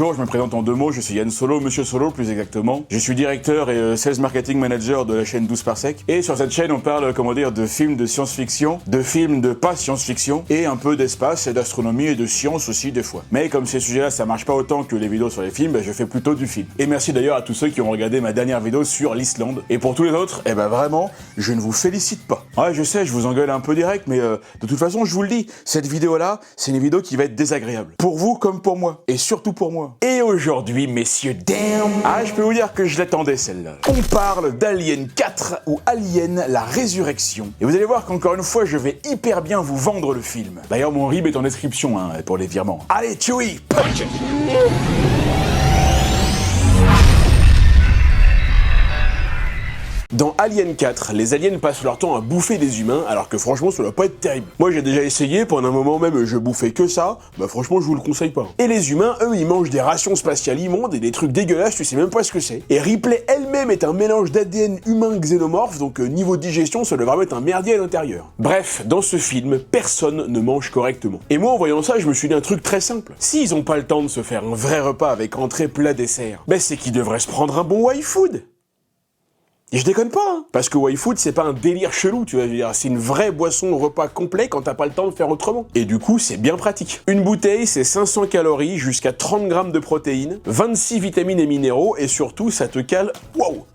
bonjour, je me présente en deux mots, je suis Yann Solo, Monsieur Solo plus exactement. Je suis directeur et Sales Marketing Manager de la chaîne 12 par sec. Et sur cette chaîne, on parle, comment dire, de films de science-fiction, de films de pas science-fiction, et un peu d'espace et d'astronomie et de science aussi des fois. Mais comme ces sujets-là, ça marche pas autant que les vidéos sur les films, je fais plutôt du film. Et merci d'ailleurs à tous ceux qui ont regardé ma dernière vidéo sur l'Islande. Et pour tous les autres, vraiment, je ne vous félicite pas. Ouais, je sais, je vous engueule un peu direct, mais de toute façon, je vous le dis, cette vidéo-là, c'est une vidéo qui va être désagréable. Pour vous comme pour moi. Et surtout pour moi. Et aujourd'hui, messieurs, je peux vous dire que je l'attendais celle-là. On parle d'Alien 4 ou Alien la Résurrection. Et vous allez voir qu'encore une fois, je vais hyper bien vous vendre le film. D'ailleurs, mon RIB est en description pour les virements. Allez, Chewie, punch! Dans Alien 4, les aliens passent leur temps à bouffer des humains, alors que franchement ça doit pas être terrible. Moi j'ai déjà essayé, pendant un moment même je bouffais que ça, franchement je vous le conseille pas. Et les humains, eux, ils mangent des rations spatiales immondes et des trucs dégueulasses, tu sais même pas ce que c'est. Et Ripley elle-même est un mélange d'ADN humain xénomorphe, donc niveau digestion ça devrait mettre un merdier à l'intérieur. Bref, dans ce film, personne ne mange correctement. Et moi en voyant ça, je me suis dit un truc très simple. S'ils ont pas le temps de se faire un vrai repas avec entrée, plat, dessert, c'est qu'ils devraient se prendre un bon Y-food. Et je déconne pas, parce que Y-Food, c'est pas un délire chelou, tu vas dire, c'est une vraie boisson repas complet quand t'as pas le temps de faire autrement. Et du coup, c'est bien pratique. Une bouteille, c'est 500 calories, jusqu'à 30 grammes de protéines, 26 vitamines et minéraux, et surtout, ça te cale,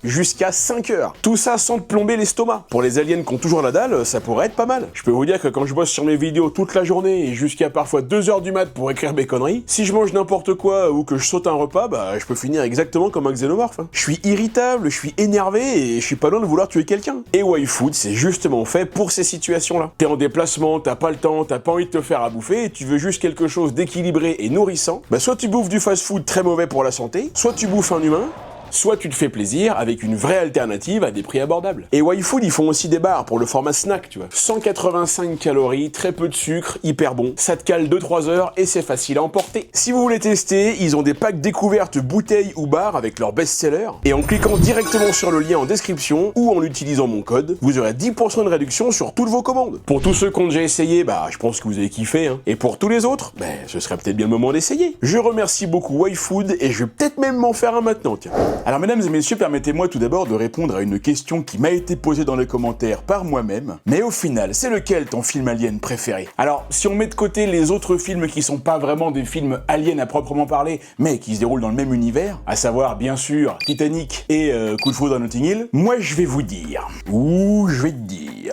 jusqu'à 5 heures. Tout ça sans te plomber l'estomac. Pour les aliens qui ont toujours la dalle, ça pourrait être pas mal. Je peux vous dire que quand je bosse sur mes vidéos toute la journée, et jusqu'à parfois 2 heures du mat pour écrire mes conneries, si je mange n'importe quoi ou que je saute un repas, je peux finir exactement comme un xénomorphe. Je suis irritable, je suis énervé, et je suis pas loin de vouloir tuer quelqu'un. Et Y-Food, c'est justement fait pour ces situations-là. T'es en déplacement, t'as pas le temps, t'as pas envie de te faire à bouffer, et tu veux juste quelque chose d'équilibré et nourrissant, soit tu bouffes du fast-food très mauvais pour la santé, soit tu bouffes un humain, soit tu te fais plaisir avec une vraie alternative à des prix abordables. Et Y-Food, ils font aussi des bars pour le format snack, tu vois. 185 calories, très peu de sucre, hyper bon. Ça te cale 2-3 heures et c'est facile à emporter. Si vous voulez tester, ils ont des packs découvertes bouteilles ou bars avec leur best-seller. Et en cliquant directement sur le lien en description ou en utilisant mon code, vous aurez 10% de réduction sur toutes vos commandes. Pour tous ceux qui ont déjà essayé, je pense que vous avez kiffé, Et pour tous les autres, ce serait peut-être bien le moment d'essayer. Je remercie beaucoup Y-Food et je vais peut-être même m'en faire un maintenant, tiens. Alors mesdames et messieurs, permettez-moi tout d'abord de répondre à une question qui m'a été posée dans les commentaires par moi-même. Mais au final, c'est lequel ton film alien préféré? Alors, si on met de côté les autres films qui sont pas vraiment des films aliens à proprement parler, mais qui se déroulent dans le même univers, à savoir bien sûr Titanic et Coup de foudre à Notting Hill, moi je vais vous dire,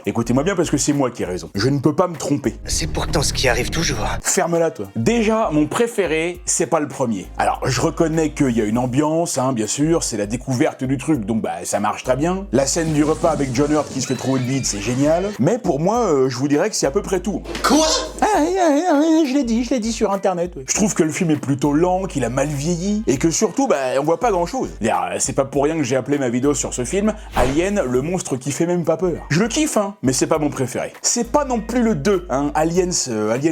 écoutez-moi bien parce que c'est moi qui ai raison. Je ne peux pas me tromper. C'est pourtant ce qui arrive toujours. Ferme-la toi. Déjà, mon préféré, c'est pas le premier. Alors, je reconnais qu'il y a une ambiance, bien sûr, c'est la découverte du truc, donc ça marche très bien. La scène du repas avec John Hurt qui se fait trouver le bide, c'est génial. Mais pour moi, je vous dirais que c'est à peu près tout. Quoi? Je l'ai dit sur internet. Je trouve que le film est plutôt lent, qu'il a mal vieilli, et que surtout, on voit pas grand chose. C'est pas pour rien que j'ai appelé ma vidéo sur ce film Alien, le monstre qui fait même pas peur. Je le kiffe, mais c'est pas mon préféré. C'est pas non plus le 2, Alien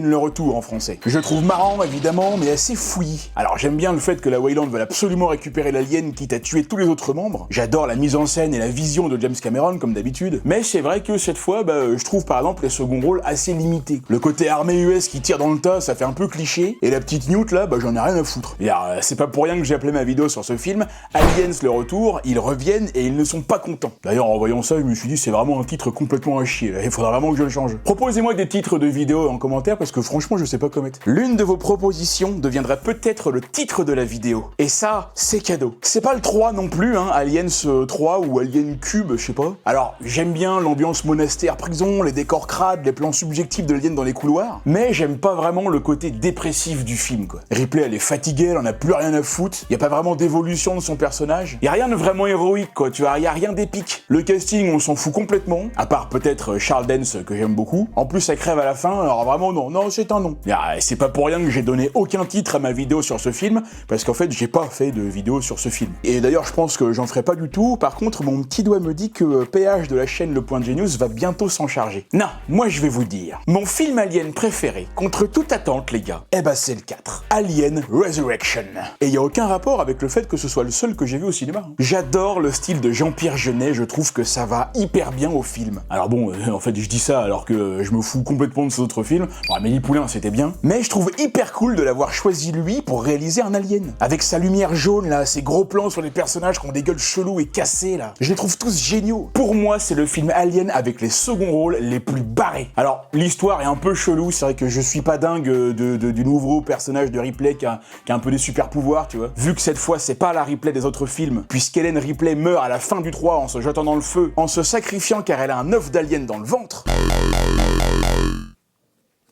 le retour en français. Je le trouve marrant, évidemment, mais assez fouillis. Alors j'aime bien le fait que la Weyland veut absolument récupérer l'alien quitte à tuer tous les autres membres. J'adore la mise en scène et la vision de James Cameron, comme d'habitude. Mais c'est vrai que cette fois, je trouve par exemple les seconds rôles assez limités. Le côté armée US qui tire dans le tas, ça fait un peu cliché. Et la petite Newt là, j'en ai rien à foutre. C'est pas pour rien que j'ai appelé ma vidéo sur ce film Aliens le retour, ils reviennent et ils ne sont pas contents. D'ailleurs, en voyant ça, je me suis dit, c'est vraiment un titre complètement à chier. Il faudra vraiment que je le change. Proposez-moi des titres de vidéos en commentaire parce que franchement, je sais pas quoi mettre. L'une de vos propositions deviendra peut-être le titre de la vidéo. Et ça, c'est cadeau. C'est pas le 3 non plus, Aliens 3 ou Alien Cube, je sais pas. Alors, j'aime bien l'ambiance monastère-prison, les décors crades, les plans subjectifs de l'alien dans les couloirs, mais j'aime pas vraiment le côté dépressif du film, quoi. Ripley, elle est fatiguée, elle en a plus rien à foutre, y a pas vraiment d'évolution de son personnage, y a rien de vraiment héroïque, quoi, tu vois, y a rien d'épique. Le casting, on s'en fout complètement, à part peut-être Charles Dance, que j'aime beaucoup. En plus, ça crève à la fin, alors vraiment non, c'est un non. C'est pas pour rien que j'ai donné aucun titre à ma vidéo sur ce film, parce qu'en fait, j'ai pas fait de vidéo sur ce film. Et et d'ailleurs je pense que j'en ferai pas du tout. Par contre, mon petit doigt me dit que PH de la chaîne Le Point de Genius va bientôt s'en charger. Non, moi je vais vous dire, mon film Alien préféré, contre toute attente les gars, eh ben c'est le 4, Alien Resurrection. Et il y a aucun rapport avec le fait que ce soit le seul que j'ai vu au cinéma. J'adore le style de Jean-Pierre Jeunet, je trouve que ça va hyper bien au film. Alors bon, en fait je dis ça alors que je me fous complètement de ces autres films. Bon, Amélie Poulain c'était bien, mais je trouve hyper cool de l'avoir choisi lui pour réaliser un Alien. Avec sa lumière jaune là, ses gros plans sur les personnages qui ont des gueules cheloues et cassées là. Je les trouve tous géniaux. Pour moi, c'est le film Alien avec les seconds rôles les plus barrés. Alors, l'histoire est un peu chelou, c'est vrai que je suis pas dingue du nouveau personnage de Ripley qui a un peu des super pouvoirs, tu vois. Vu que cette fois, c'est pas la Ripley des autres films, puisqu'Hélène Ripley meurt à la fin du 3 en se jetant dans le feu, en se sacrifiant car elle a un œuf d'alien dans le ventre.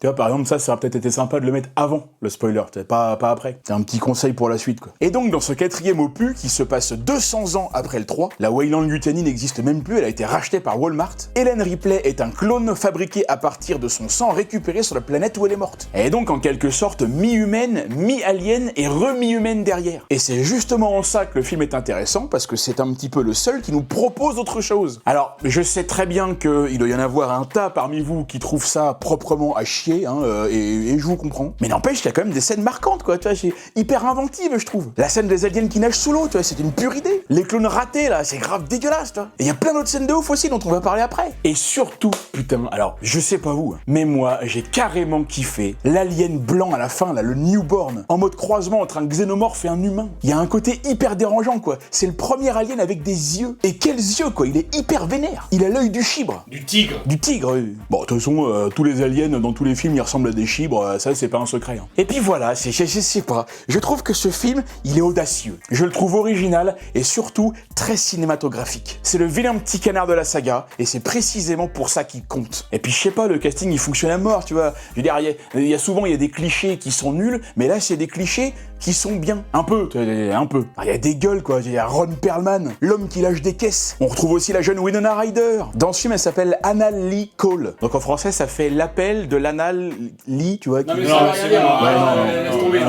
Tu vois, par exemple, ça aurait peut-être été sympa de le mettre avant le spoiler, pas après. C'est un petit conseil pour la suite, quoi. Et donc, dans ce 4e opus, qui se passe 200 ans après le 3, la Weyland-Yutani n'existe même plus, elle a été rachetée par Walmart. Hélène Ripley est un clone fabriqué à partir de son sang récupéré sur la planète où elle est morte. Elle est donc en quelque sorte mi-humaine, mi-alien et remi-humaine derrière. Et c'est justement en ça que le film est intéressant, parce que c'est un petit peu le seul qui nous propose autre chose. Alors, je sais très bien qu'il doit y en avoir un tas parmi vous qui trouvent ça proprement à chier, et je vous comprends. Mais n'empêche qu'il y a quand même des scènes marquantes, quoi, tu vois, c'est hyper inventive, je trouve. La scène des aliens qui nagent sous l'eau, tu vois, c'est une pure idée. Les clones ratés, là, c'est grave dégueulasse, tu vois. Et il y a plein d'autres scènes de ouf aussi dont on va parler après. Et surtout, putain, alors, je sais pas vous, mais moi, j'ai carrément kiffé l'alien blanc à la fin, là, le newborn, en mode croisement entre un xénomorphe et un humain. Il y a un côté hyper dérangeant, quoi. C'est le premier alien avec des yeux. Et quels yeux, quoi, il est hyper vénère. Il a l'œil du chibre. Du tigre. Du tigre, oui. Bon, de toute façon, tous les aliens dans tous les films, ils ressemblent à des chibres, ça c'est pas un secret. Hein. Et puis voilà, je sais pas, je trouve que ce film, il est audacieux. Je le trouve original et surtout très cinématographique. C'est le vilain petit canard de la saga et c'est précisément pour ça qu'il compte. Et puis je sais pas, le casting il fonctionne à mort, tu vois. Je veux dire, il y a souvent il y a des clichés qui sont nuls, mais là c'est des clichés qui sont bien. Un peu. Il y a des gueules quoi, il y a Ron Perlman, l'homme qui lâche des caisses. On retrouve aussi la jeune Winona Ryder. Dans ce film, elle s'appelle Anna Lee Cole. Donc en français, ça fait l'appel de l'anal Lee, tu vois. Non, mais ça va rien dire. Laisse tomber.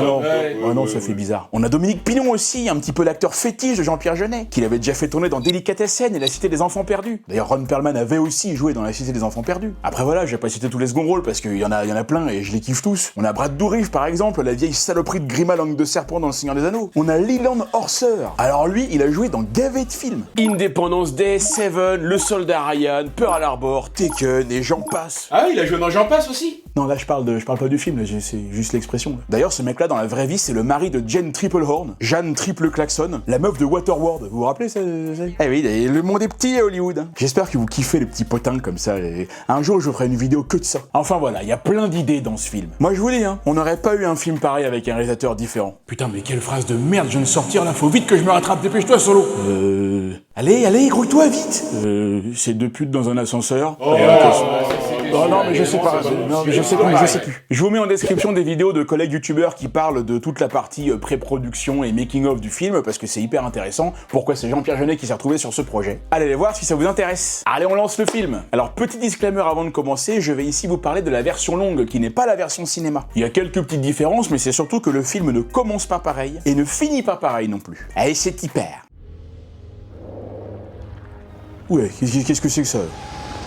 Non, ça fait bizarre. On a Dominique Pinon aussi, un petit peu l'acteur fétiche de Jean-Pierre Jeunet, qu'il avait déjà fait tourner dans Délicatessen et La Cité des Enfants Perdus. D'ailleurs, Ron Perlman avait aussi joué dans La Cité des Enfants Perdus. Après voilà, je vais pas citer tous les seconds rôles parce qu'il y en a plein et je les kiffe tous. On a Brad Dourif par exemple, la vieille saloperie de Grima langue de serpent dans Le Seigneur des Anneaux. On a Leland Orser. Alors lui, il a joué dans gavé de films. Independence Day, Seven, Le Soldat Ryan, Pearl Harbor, Taken et j'en passe. Ah, il a joué dans J'en passe aussi. Non, là je parle pas du film, là, c'est juste l'expression. D'ailleurs, ce mec-là, dans la vraie vie, c'est le mari de Jane Triplehorn, Jeanne Triple Klaxon, la meuf de Waterworld. Vous vous rappelez ça? Eh oui, le monde est petit à Hollywood. Hein. J'espère que vous kiffez les petits potins comme ça. Et un jour, je ferai une vidéo que de ça. Enfin voilà, il y a plein d'idées dans ce film. Moi, je vous dis, hein, on n'aurait pas eu un film pareil avec un réalisateur différent. Putain, mais quelle phrase de merde, je viens de sortir là, faut vite que je me rattrape, dépêche-toi, Solo. Allez, grouille-toi vite. C'est deux putes dans un ascenseur. Non, mais je sais pas. Non, mais je sais plus. Je vous mets en description des vidéos de collègues youtubeurs qui parlent de toute la partie pré-production et making-of du film parce que c'est hyper intéressant. Pourquoi c'est Jean-Pierre Jeunet qui s'est retrouvé sur ce projet. Allez les voir si ça vous intéresse. Allez, on lance le film. Alors, petit disclaimer avant de commencer, je vais ici vous parler de la version longue qui n'est pas la version cinéma. Il y a quelques petites différences, mais c'est surtout que le film ne commence pas pareil et ne finit pas pareil non plus. Allez, c'est hyper. Ouais, qu'est-ce que c'est que ça?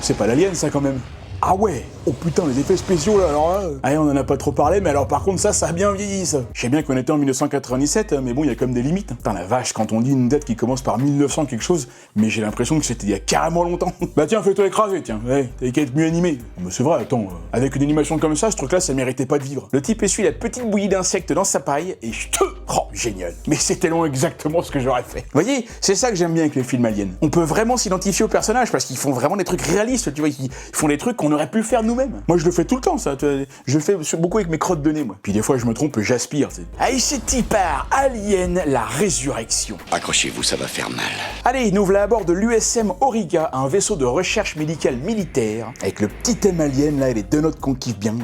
C'est pas l'alien ça quand même. Ah ouais. Oh putain, les effets spéciaux là, alors là... Allez, on en a pas trop parlé, mais alors par contre ça a bien vieilli ça. Je sais bien qu'on était en 1997, mais bon, il y a quand même des limites. Putain la vache, quand on dit une date qui commence par 1900 quelque chose, mais j'ai l'impression que c'était il y a carrément longtemps. Bah tiens, fais-toi écraser, tiens. Ouais, t'avais qu'à être mieux animé. Mais c'est vrai, attends, avec une animation comme ça, ce truc-là, ça méritait pas de vivre. Le type essuie la petite bouillie d'insectes dans sa paille, et oh, génial. Mais c'est tellement exactement ce que j'aurais fait. Vous voyez, c'est ça que j'aime bien avec les films aliens. On peut vraiment s'identifier aux personnages, parce qu'ils font vraiment des trucs réalistes, tu vois, ils font des trucs qu'on aurait pu faire nous-mêmes. Moi, je le fais tout le temps, ça. Je le fais beaucoup avec mes crottes de nez, moi. Puis des fois, je me trompe, j'aspire. Allez, c'est hyper Alien, la résurrection. Accrochez-vous, ça va faire mal. Allez, nous voilà à bord de l'USM Auriga, un vaisseau de recherche médicale militaire, avec le petit thème alien, là, et les deux notes qu'on kiffe bien.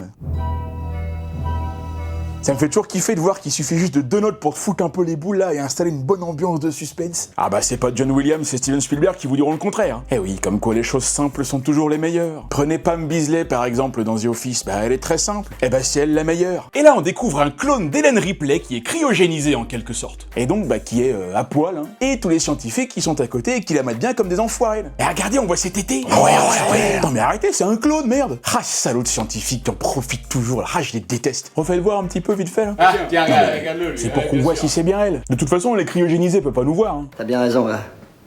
Ça me fait toujours kiffer de voir qu'il suffit juste de 2 notes pour te foutre un peu les boules là et installer une bonne ambiance de suspense. Ah bah c'est pas John Williams, c'est Steven Spielberg qui vous diront le contraire. Hein. Eh oui, comme quoi les choses simples sont toujours les meilleures. Prenez Pam Beesly par exemple dans The Office, bah elle est très simple. Eh bah c'est elle la meilleure. Et là on découvre un clone d'Ellen Ripley qui est cryogénisé en quelque sorte. Et donc bah qui est à poil, hein. Et tous les scientifiques qui sont à côté et qui la mettent bien comme des enfoirés. Et regardez, on voit cet été. Ouais. Non mais arrêtez, c'est un clone, merde. Ah, salaud de scientifiques qui en profitent toujours là. Ah, je les déteste. Refais le voir un petit peu vite fait là. Ah, tiens, regarde-le. C'est pour qu'on voit si c'est bien elle. De toute façon, les cryogénisés peuvent pas nous voir. Hein. T'as bien raison, là.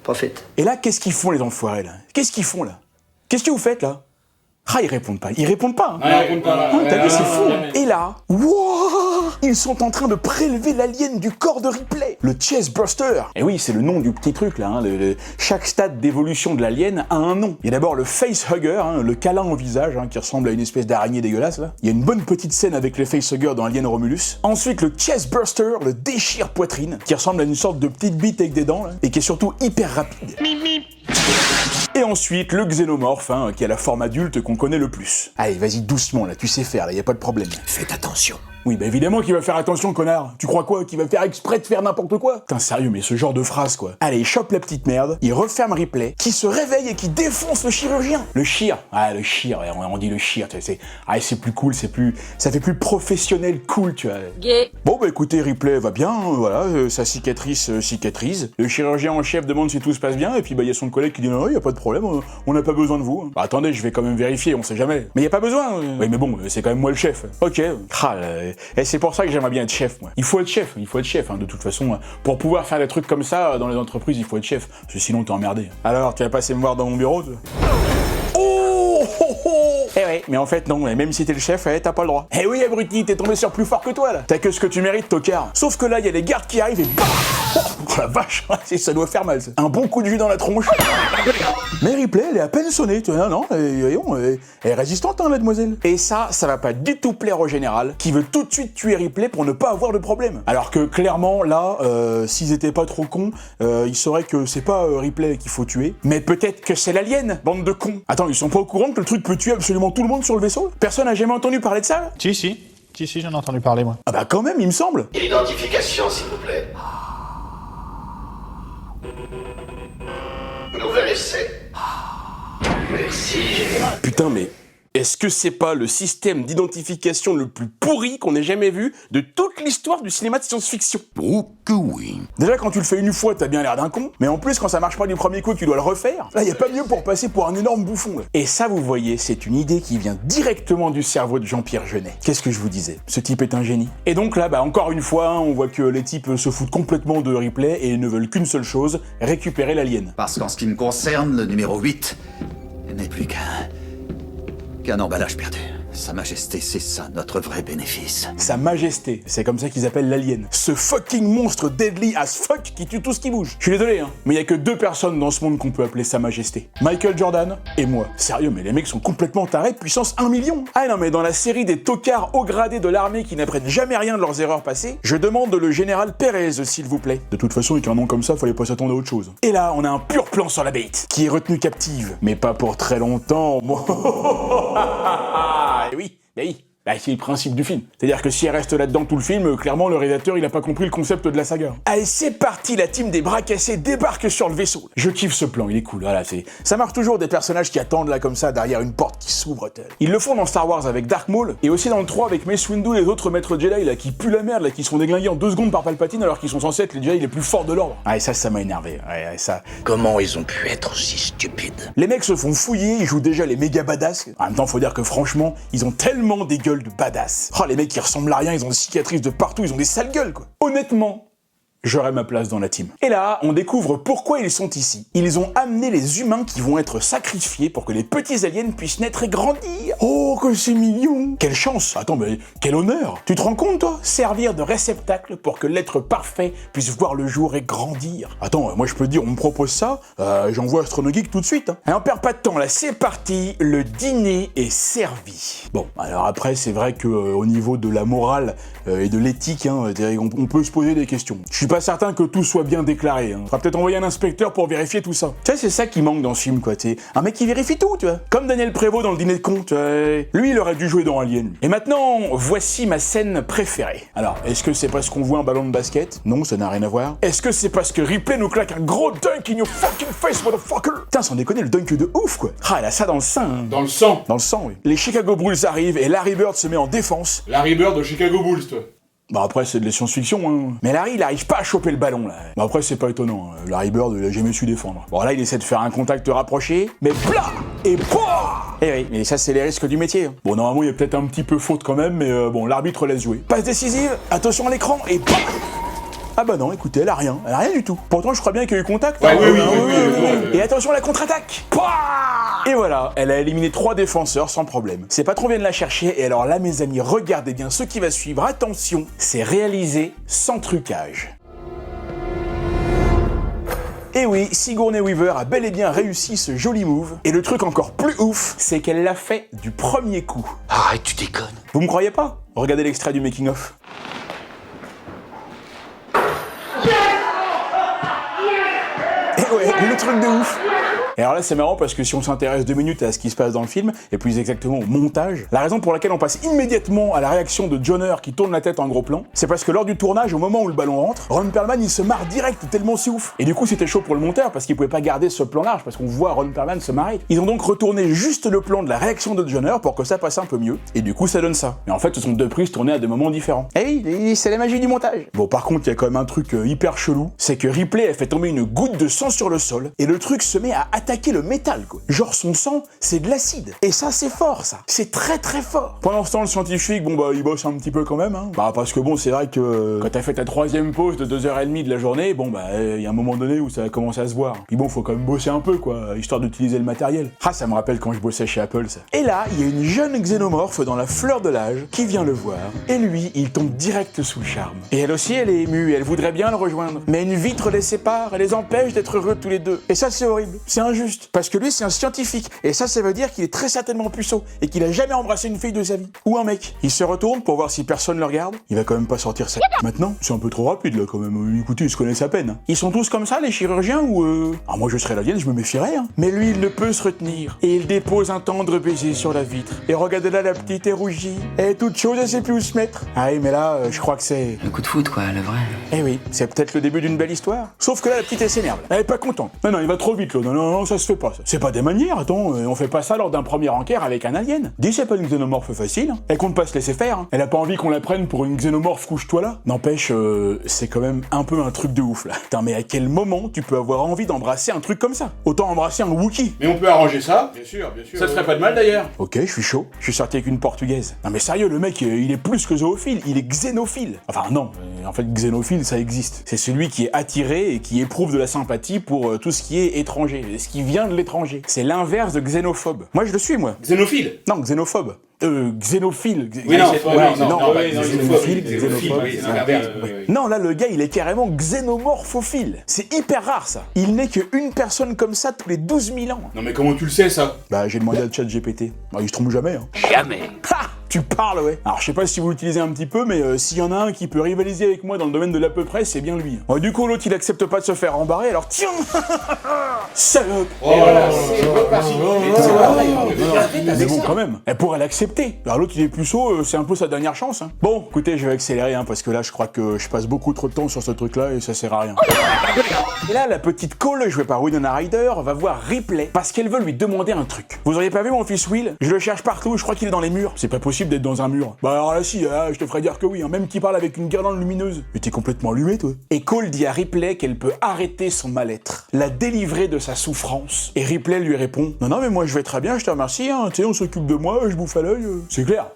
Profite. Et là, qu'est-ce qu'ils font les enfoirés là? Qu'est-ce qu'ils font là? Qu'est-ce que vous faites là? Ah, ils répondent pas. Ils répondent pas. Hein. Ouais, raconte pas là. T'as vu, c'est fou. Et là, wouah, ils sont en train de prélever l'alien du corps de Ripley, le Chestburster. Et oui, c'est le nom du petit truc là. Hein. Chaque stade d'évolution de l'alien a un nom. Il y a d'abord le facehugger, hein, le câlin au visage, hein, qui ressemble à une espèce d'araignée dégueulasse là. Il y a une bonne petite scène avec les facehuggers dans Alien Romulus. Ensuite, le Chestburster, le déchire-poitrine, qui ressemble à une sorte de petite bite avec des dents là, et qui est surtout hyper rapide. Et ensuite, le xénomorphe, hein, qui a la forme adulte qu'on connaît le plus. Allez, vas-y doucement là, tu sais faire, là, y a pas de problème. Faites attention. Oui, bah évidemment qu'il va faire attention, connard. Tu crois quoi? Qu'il va faire exprès de faire n'importe quoi? Putain, sérieux, mais ce genre de phrase, quoi. Allez, il chope la petite merde, il referme Ripley, qui se réveille et qui défonce le chirurgien. Le chir. Ah, le chir, on dit le chir, tu sais. C'est plus cool, ça fait plus professionnel, cool, tu vois. Gay. Bon, bah écoutez, Ripley va bien, voilà, sa cicatrice cicatrise. Le chirurgien en chef demande si tout se passe bien, et puis bah y a son collègue qui dit non, y a pas de problème, on n'a pas besoin de vous. Bah attendez, je vais quand même vérifier, on sait jamais. Mais y a pas besoin. Oui, mais bon, c'est quand même moi le chef. Ok. Et c'est pour ça que j'aimerais bien être chef, moi. Il faut être chef, hein. De toute façon, pour pouvoir faire des trucs comme ça dans les entreprises, il faut être chef. Parce que sinon, t'es emmerdé. Alors, tu vas passer me voir dans mon bureau, toi? Eh ouais, mais en fait non, même si t'es le chef, t'as pas le droit. Eh oui, abruti, t'es tombé sur plus fort que toi là. T'as que ce que tu mérites, tocard. Sauf que là, y a les gardes qui arrivent et bam! Oh la vache, ça doit faire mal ça. Un bon coup de jus dans la tronche. Mais Ripley, elle est à peine sonnée, tu vois, non, elle est résistante, hein, la demoiselle. Et ça va pas du tout plaire au général, qui veut tout de suite tuer Ripley pour ne pas avoir de problème. Alors que clairement, là, s'ils étaient pas trop cons, ils sauraient que c'est pas Ripley qu'il faut tuer, mais peut-être que c'est l'alien, bande de cons. Attends, ils sont pas au courant que le truc peut tuer absolument tout le monde sur le vaisseau? Personne n'a jamais entendu parler de ça? Si, j'en ai entendu parler, moi. Ah bah quand même, il me semble. Identification, s'il vous plaît. Nouvel essai. Merci, général. Putain, mais est-ce que c'est pas le système d'identification le plus pourri qu'on ait jamais vu de toute l'histoire du cinéma de science-fiction? Oh que oui. Déjà, quand tu le fais une fois, t'as bien l'air d'un con, mais en plus, quand ça marche pas du premier coup et que tu dois le refaire, là, y a pas mieux pour passer pour un énorme bouffon, là. Et ça, vous voyez, c'est une idée qui vient directement du cerveau de Jean-Pierre Jeunet. Qu'est-ce que je vous disais? Ce type est un génie. Et donc là, bah, encore une fois, hein, on voit que les types se foutent complètement de Ripley et ne veulent qu'une seule chose, récupérer l'alien. Parce qu'en ce qui me concerne, le numéro 8 n'est plus qu'un emballage perdu. Sa Majesté, c'est ça notre vrai bénéfice. Sa Majesté, c'est comme ça qu'ils appellent l'alien. Ce fucking monstre deadly as fuck qui tue tout ce qui bouge. Je suis désolé, hein, mais y a que 2 personnes dans ce monde qu'on peut appeler Sa Majesté. Michael Jordan et moi. Sérieux, mais les mecs sont complètement tarés, puissance 1 million. Ah non, mais dans la série des tocards haut gradés de l'armée qui n'apprennent jamais rien de leurs erreurs passées, je demande le général Perez, s'il vous plaît. De toute façon, avec un nom comme ça, fallait pas s'attendre à autre chose. Et là, on a un pur plan sur la bait, qui est retenue captive. Mais pas pour très longtemps, moi. Oui, bah, c'est le principe du film. C'est-à-dire que si elle reste là-dedans tout le film, clairement le réalisateur il a pas compris le concept de la saga. Allez, c'est parti, la team des bras cassés débarque sur le vaisseau. Je kiffe ce plan, il est cool. Voilà, ça marche toujours des personnages qui attendent là comme ça derrière une porte qui s'ouvre. Ils le font dans Star Wars avec Dark Maul et aussi dans le 3 avec Mace Windu et les autres maîtres Jedi là qui puent la merde là, qui sont déglingués en 2 secondes par Palpatine alors qu'ils sont censés être les Jedi les plus forts de l'ordre. Ah et ça m'a énervé. Ouais, ça. Comment ils ont pu être si stupides? Les mecs se font fouiller, ils jouent déjà les méga badass. En même temps, faut dire que franchement, ils ont tellement des gueules de badass. Oh, les mecs qui ressemblent à rien, ils ont des cicatrices de partout, ils ont des sales gueules, quoi. Honnêtement, j'aurais ma place dans la team. Et là, on découvre pourquoi ils sont ici. Ils ont amené les humains qui vont être sacrifiés pour que les petits aliens puissent naître et grandir. Oh, que c'est mignon! Quelle chance! Attends, mais quel honneur! Tu te rends compte, toi? Servir de réceptacle pour que l'être parfait puisse voir le jour et grandir. Attends, moi je peux te dire, on me propose ça, j'envoie Astronogeek tout de suite. Hein. Et on perd pas de temps, là, c'est parti, le dîner est servi. Bon, alors après, c'est vrai que au niveau de la morale et de l'éthique, hein, on peut se poser des questions. Je suis pas certain que tout soit bien déclaré. Faudra peut-être envoyer un inspecteur pour vérifier tout ça. Tu sais, c'est ça qui manque dans ce film, quoi. T'es un mec qui vérifie tout, tu vois. Comme Daniel Prévost dans le dîner de con, tu vois. Lui, il aurait dû jouer dans Alien. Et maintenant, voici ma scène préférée. Alors, est-ce que c'est parce qu'on voit un ballon de basket? Non, ça n'a rien à voir. Est-ce que c'est parce que Ripley nous claque un gros dunk in your fucking face, motherfucker? Putain, sans déconner, le dunk de ouf, quoi. Ah, elle a ça dans le sein. Hein. Dans le sang. Dans le sang, oui. Les Chicago Bulls arrivent et Larry Bird se met en défense. Larry Bird de Chicago Bulls, toi. Bah après, c'est de la science-fiction, hein. Mais Larry, il arrive pas à choper le ballon, là. Bah après, c'est pas étonnant. Larry Bird, il a jamais su défendre. Bon, là, il essaie de faire un contact rapproché, mais plat et pouah. Eh oui, mais ça, c'est les risques du métier. Hein. Bon, normalement, il y a peut-être un petit peu faute quand même, mais bon, l'arbitre laisse jouer. Passe décisive, attention à l'écran, et paf. Ah bah non, écoutez, elle a rien du tout. Pourtant, je crois bien qu'il y a eu contact. Ouais, hein. oui. Et attention à la contre-attaque. Pouah. Et voilà, elle a éliminé 3 défenseurs sans problème. C'est pas trop bien de la chercher, et alors là, mes amis, regardez bien ce qui va suivre. Attention, c'est réalisé sans trucage. Et oui, Sigourney Weaver a bel et bien réussi ce joli move. Et le truc encore plus ouf, c'est qu'elle l'a fait du premier coup. Arrête, tu déconnes. Vous me croyez pas? Regardez l'extrait du making-of. Et ouais, le truc de ouf. Et alors là, c'est marrant parce que si on s'intéresse 2 minutes à ce qui se passe dans le film, et plus exactement au montage, la raison pour laquelle on passe immédiatement à la réaction de Jonner qui tourne la tête en gros plan, c'est parce que lors du tournage, au moment où le ballon rentre, Ron Perlman il se marre direct tellement c'est ouf. Et du coup, c'était chaud pour le monteur parce qu'il pouvait pas garder ce plan large parce qu'on voit Ron Perlman se marrer. Ils ont donc retourné juste le plan de la réaction de Jonner pour que ça passe un peu mieux. Et du coup, ça donne ça. Mais en fait, ce sont 2 prises tournées à des moments différents. Et oui, c'est la magie du montage. Bon, par contre, il y a quand même un truc hyper chelou, c'est que Ripley elle fait tomber une goutte de sang sur le sol et le truc se met à attaquer le métal. Genre son sang, c'est de l'acide. Et ça, c'est fort, ça. C'est très très fort. Pendant ce temps, le scientifique, bon bah, il bosse un petit peu quand même, hein. Bah, parce que bon, c'est vrai que quand t'as fait ta 3e pause de 2h30 de la journée, bon bah, il y a un moment donné où ça a commencé à se voir. Puis bon, faut quand même bosser un peu, quoi, histoire d'utiliser le matériel. Ah, ça me rappelle quand je bossais chez Apple, ça. Et là, il y a une jeune xénomorphe dans la fleur de l'âge qui vient le voir. Et lui, il tombe direct sous le charme. Et elle aussi, elle est émue, elle voudrait bien le rejoindre. Mais une vitre les sépare, elle les empêche d'être heureux tous les deux. Et ça, c'est horrible. C'est injuste. Parce que lui, c'est un scientifique. Et ça veut dire qu'il est très certainement puceau et qu'il a jamais embrassé une fille de sa vie. Ou un mec. Il se retourne pour voir si personne le regarde. Il va quand même pas sortir ça. Maintenant, c'est un peu trop rapide là quand même. Écoutez, ils se connaissent à peine. Hein. Ils sont tous comme ça, les chirurgiens, ou Ah, moi je serais l'alien, je me méfierais. Hein. Mais lui, il ne peut se retenir. Et il dépose un tendre baiser sur la vitre. Et regardez là, la petite est rougie. Elle est toute chose, elle sait plus où se mettre. Ah oui, mais là, je crois que c'est... Le coup de foot, quoi, le vrai. Eh oui, c'est peut-être le début d'une belle histoire. Sauf que là, la petite, elle s'énerve. Elle est pas contente. Non, il va trop vite, là. Non, ça se fait pas. Ça. C'est pas des manières, attends. On fait pas ça lors d'un premier enquête avec un alien. Dis, c'est pas une xénomorphe facile. Hein. Elle compte pas se laisser faire. Hein. Elle a pas envie qu'on la prenne pour une xénomorphe couche-toi là. N'empêche, c'est quand même un peu un truc de ouf, là. Putain, mais à quel moment tu peux avoir envie d'embrasser un truc comme ça? Autant embrasser un Wookie. Mais on peut arranger ça. Bien sûr. Ça te ferait pas de mal d'ailleurs. Ok, je suis chaud. Je suis sorti avec une portugaise. Non mais sérieux, le mec, il est plus que zoophile, il est xénophile. Enfin non, en fait, xénophile, ça existe. C'est celui qui est attiré et qui éprouve de la sympathie pour tout ce qui est étranger, ce qui vient de l'étranger. C'est l'inverse de xénophobe. Moi, je le suis, moi. Xénophile. Non, xénophobe. Xénophile. Oui, non, xénophile, xénophobe. Oui. Non, là, le gars, il est carrément xénomorphophile. C'est hyper rare, ça. Il n'est qu'une personne comme ça tous les 12 000 ans. Non, mais comment tu le sais, ça? Bah, j'ai demandé à ChatGPT. Bah, il se trompe jamais, hein. Jamais. Ha! Tu parles, ouais. Alors, je sais pas si vous l'utilisez un petit peu, mais s'il y en a un qui peut rivaliser avec moi dans le domaine de l'à peu près, c'est bien lui. Du coup, l'autre, il accepte pas de se faire embarrer, alors tiens. Salope. Et voilà, c'est reparti. C'est pareil. Mais bon, quand même, elle pourrait l'accepter. Alors l'autre, il est puceau, c'est un peu sa dernière chance. Hein. Bon, écoutez, je vais accélérer, hein, parce que là, je crois que je passe beaucoup trop de temps sur ce truc-là et ça sert à rien. Et là, la petite Cole, jouée par Winona Ryder, va voir Ripley parce qu'elle veut lui demander un truc. Vous auriez pas vu mon fils Will? Je le cherche partout, je crois qu'il est dans les murs. C'est pas possible d'être dans un mur. Bah alors là, si, je te ferais dire que oui, hein, même qu'il parle avec une guirlande lumineuse. Mais t'es complètement allumé, toi. Et Cole dit à Ripley qu'elle peut arrêter son mal-être, la délivrer de sa souffrance. Et Ripley lui répond: non, mais moi je vais très bien, je te remercie, hein. Tu sais, on s'occupe de moi, je bouffe à l'œil. C'est clair.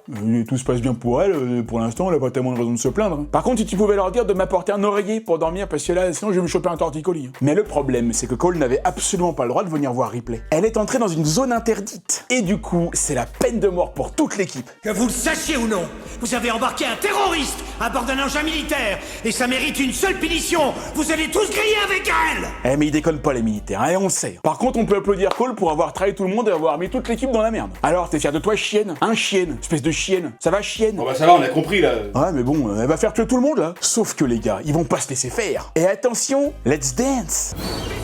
Tout se passe bien pour elle, pour l'instant, elle a pas tellement de raison de se plaindre. Hein. Par contre, si tu pouvais leur dire de m'apporter un oreiller pour dormir, parce que là, sinon je vais me choper un torticolis. Hein. Mais le problème, c'est que Cole n'avait absolument pas le droit de venir voir Ripley. Elle est entrée dans une zone interdite. Et du coup, c'est la peine de mort pour toute l'équipe. Que vous le sachiez ou non, vous avez embarqué un terroriste à bord d'un engin militaire, et ça mérite une seule punition. Vous allez tous griller avec elle. Eh mais ils déconnent pas les militaires, hein, on le sait. Par contre, on peut applaudir Cole pour avoir trahi tout le monde et avoir mis toute l'équipe dans la merde. Alors, t'es fier de toi, chienne? Hein, chienne? Espèce de chienne. Ça va, chienne? Bon bah ça va, on a compris là. Ouais, mais bon, elle va faire tuer tout le monde, là. Sauf que les gars, ils vont pas se laisser faire. Et attention, let's dance.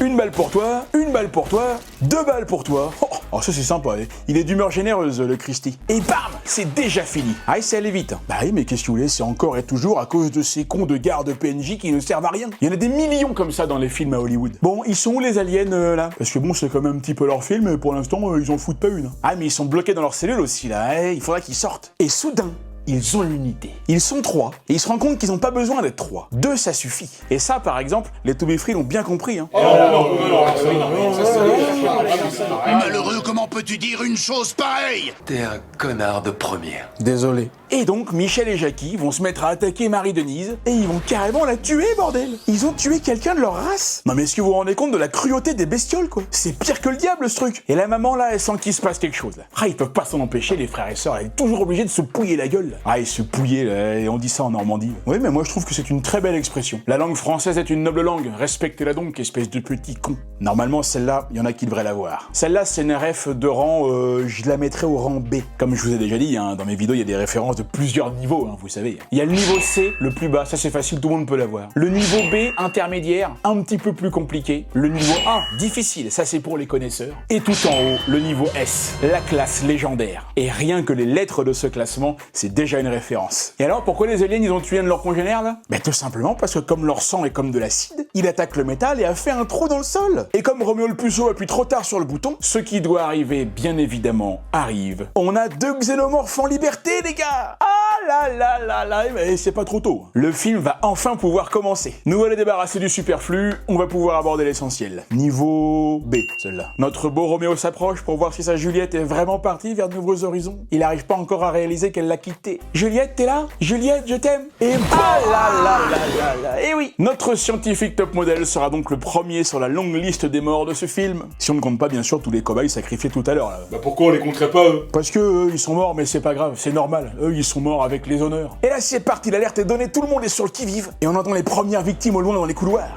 Une balle pour toi, une balle pour toi, 2 balles pour toi. Oh, ça c'est sympa, hein. Il est d'humeur généreuse, le Christy. Et bam, c'est déjà fini. Ah, c'est allé vite. Bah oui, mais qu'est-ce que vous voulez, c'est encore et toujours à cause de ces cons de garde PNJ qui ne servent à rien. Il y en a des millions comme ça dans les films à Hollywood. Bon, ils sont où les aliens, là? Parce que bon, c'est quand même un petit peu leur film, et pour l'instant, ils en foutent pas une. Ah, mais ils sont bloqués dans leur cellule aussi, là. Il faudra qu'ils sortent. Et soudain, ils ont l'unité. Ils sont 3, et ils se rendent compte qu'ils n'ont pas besoin d'être 3. 2, ça suffit. Et ça, par exemple, les To Be Free l'ont bien compris, hein. Malheureux, comment peux-tu dire une chose pareille? T'es un connard de première. Désolé. Et donc, Michel et Jackie vont se mettre à attaquer Marie-Denise, et ils vont carrément la tuer, bordel. Ils ont tué quelqu'un de leur race. Non mais est-ce que vous vous rendez compte de la cruauté des bestioles, quoi? C'est pire que le diable, ce truc. Et la maman, là, elle sent qu'il se passe quelque chose, là. Ah, ils peuvent pas s'en empêcher, les frères et sœurs, elle est toujours obligée de se pouiller la gueule, là. Ah, ils se pouiller, là, et on dit ça en Normandie. Oui, mais moi, je trouve que c'est une très belle expression. La langue française est une noble langue, respectez-la donc, espèce de petit con. Normalement, celle-là, il y en a qui devraient l'avoir. Celle-là, c'est une ref de rang, je la mettrais au rang B. Comme je vous ai déjà dit, hein, dans mes vidéos, il y a des références de plusieurs niveaux, hein, vous savez. Il y a le niveau C, le plus bas, ça c'est facile, tout le monde peut l'avoir. Le niveau B, intermédiaire, un petit peu plus compliqué. Le niveau A, difficile, ça c'est pour les connaisseurs. Et tout en haut, le niveau S, la classe légendaire. Et rien que les lettres de ce classement, c'est déjà une référence. Et alors, pourquoi les aliens, ils ont tué un de leurs congénères, là? Ben tout simplement parce que comme leur sang est comme de l'acide, il attaque le métal et a fait un trou dans le sol. Et comme Roméo le Puceau appuie trop tard sur le bouton, ce qui doit arriver, bien évidemment, arrive. On a 2 xénomorphes en liberté, les gars! Ah là, mais c'est pas trop tôt. Le film va enfin pouvoir commencer. Nous allons débarrasser du superflu, on va pouvoir aborder l'essentiel. Niveau B, celle-là. Notre beau Roméo s'approche pour voir si sa Juliette est vraiment partie vers de nouveaux horizons. Il n'arrive pas encore à réaliser qu'elle l'a quitté. Juliette, t'es là? Juliette, je t'aime. Et Et oui, notre scientifique top modèle sera donc le premier sur la longue liste des morts de ce film. Si on ne compte pas bien sûr tous les cobayes sacrifiés tout à l'heure. Bah pourquoi on les compterait pas eux? Parce que eux, ils sont morts, mais c'est pas grave, c'est normal. Eux, ils sont morts avec les honneurs. Et là, c'est parti, l'alerte est donnée, tout le monde est sur le qui-vive, et on entend les premières victimes au loin dans les couloirs.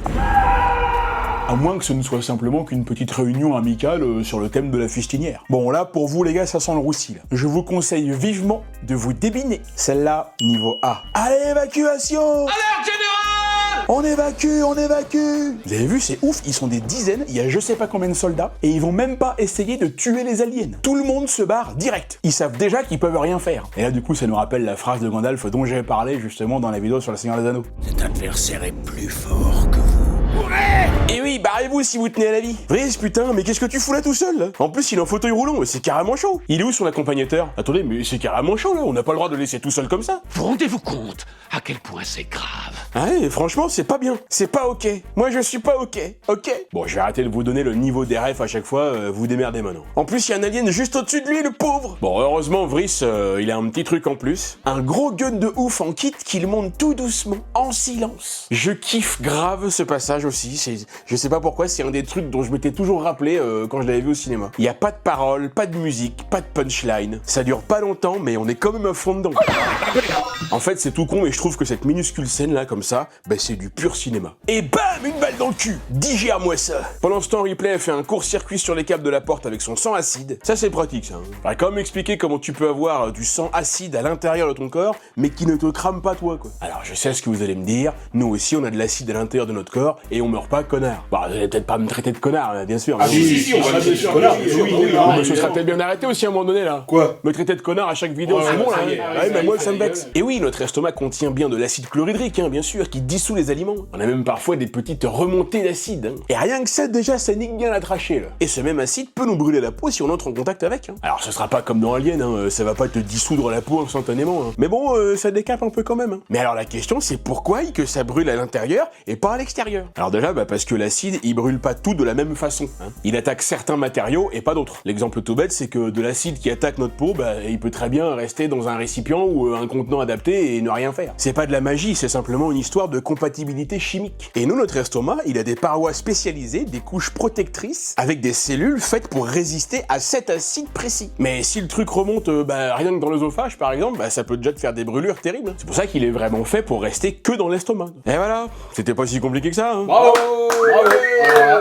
À moins que ce ne soit simplement qu'une petite réunion amicale sur le thème de la fustinière. Bon, là, pour vous, les gars, ça sent le roussi, là. Je vous conseille vivement de vous débiner. Celle-là, niveau A. Allez, évacuation! Alerte générale! On évacue, on évacue! Vous avez vu, c'est ouf, ils sont des dizaines, il y a je sais pas combien de soldats, et ils vont même pas essayer de tuer les aliens. Tout le monde se barre direct. Ils savent déjà qu'ils peuvent rien faire. Et là, du coup, ça nous rappelle la phrase de Gandalf dont j'avais parlé justement dans la vidéo sur le Seigneur des Anneaux. Cet adversaire est plus fort que vous. Et oui, barrez-vous si vous tenez à la vie. Vriss, putain, mais qu'est-ce que tu fous là tout seul, là? En plus, il est en fauteuil roulant, c'est carrément chaud. Il est où son accompagnateur? Attendez, mais c'est carrément chaud, là. On n'a pas le droit de le laisser tout seul comme ça. Vous rendez-vous compte à quel point c'est grave? Ouais, franchement, c'est pas bien. C'est pas ok. Moi, je suis pas ok. Ok? Bon, je vais arrêter de vous donner le niveau des refs à chaque fois, vous démerdez maintenant. En plus, il y a un alien juste au-dessus de lui, le pauvre. Bon, heureusement, Vriss, il a un petit truc en plus. Un gros gun de ouf en kit qu'il monte tout doucement, en silence. Je kiffe grave ce passage aussi. Je sais pas pourquoi, c'est un des trucs dont je m'étais toujours rappelé quand je l'avais vu au cinéma. Il y a pas de paroles, pas de musique, pas de punchline. Ça dure pas longtemps, mais on est quand même à fond dedans. En fait, c'est tout con, mais je trouve que cette minuscule scène là, comme ça, bah, c'est du pur cinéma. Et bam, une balle dans le cul. Digère-moi ça. Pendant ce temps, Ripley fait un court-circuit sur les câbles de la porte avec son sang acide. Ça, c'est pratique, ça. Faudrait quand même expliquer comment tu peux avoir du sang acide à l'intérieur de ton corps, mais qui ne te crame pas toi, quoi. Alors, je sais ce que vous allez me dire. Nous aussi, on a de l'acide à l'intérieur de notre corps et on meurt pas connard. Bon, vous allez peut-être pas me traiter de connard, bien sûr. Ah si, on va traiter de connard. Mais ce serait peut-être bien arrêté aussi à un moment donné, là. Quoi? Me traiter de connard à chaque vidéo, c'est bon, là. Ouais, mais moi, ça me vexe. Et oui, notre estomac contient bien de l'acide chlorhydrique, hein, bien sûr, qui dissout les aliments. On a même parfois des petites remontées d'acide. Hein. Et rien que ça, déjà, ça nique bien la trachée, là. Et ce même acide peut nous brûler la peau si on entre en contact avec. Hein. Alors, ce sera pas comme dans Alien, hein, ça va pas te dissoudre la peau instantanément. Hein. Mais bon, ça décape un peu quand même. Hein. Mais alors, la question, c'est pourquoi que ça brûle à l'intérieur et pas à l'extérieur? Alors déjà, parce que l'acide l'acide, il brûle pas tout de la même façon. Hein. Il attaque certains matériaux et pas d'autres. L'exemple tout bête, c'est que de l'acide qui attaque notre peau, bah, il peut très bien rester dans un récipient ou un contenant adapté et ne rien faire. C'est pas de la magie, c'est simplement une histoire de compatibilité chimique. Et nous, notre estomac, il a des parois spécialisées, des couches protectrices, avec des cellules faites pour résister à cet acide précis. Mais si le truc remonte rien que dans l'œsophage, par exemple, ça peut déjà te faire des brûlures terribles. C'est pour ça qu'il est vraiment fait pour rester que dans l'estomac. Et voilà, c'était pas si compliqué que ça. Hein. Bravo, bravo,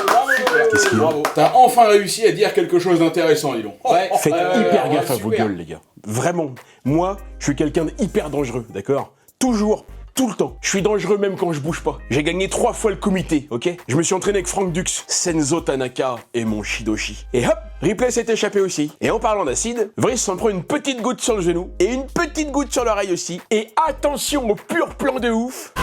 bravo, Qu'est-ce qu'il y a ? bravo. T'as enfin réussi à dire quelque chose d'intéressant, dis donc. Ouais. Faites hyper gaffe à super. vos gueules, les gars. Vraiment. Moi, je suis quelqu'un d'hyper dangereux, d'accord ? Toujours. Tout le temps. Je suis dangereux même quand je bouge pas. J'ai gagné 3 fois le comité, ok ? Je me suis entraîné avec Frank Dux, Senzo Tanaka et mon Shidoshi. Et hop, Ripley s'est échappé aussi. Et en parlant d'acide, Vriss s'en prend une petite goutte sur le genou et une petite goutte sur l'oreille aussi. Et attention au pur plan de ouf.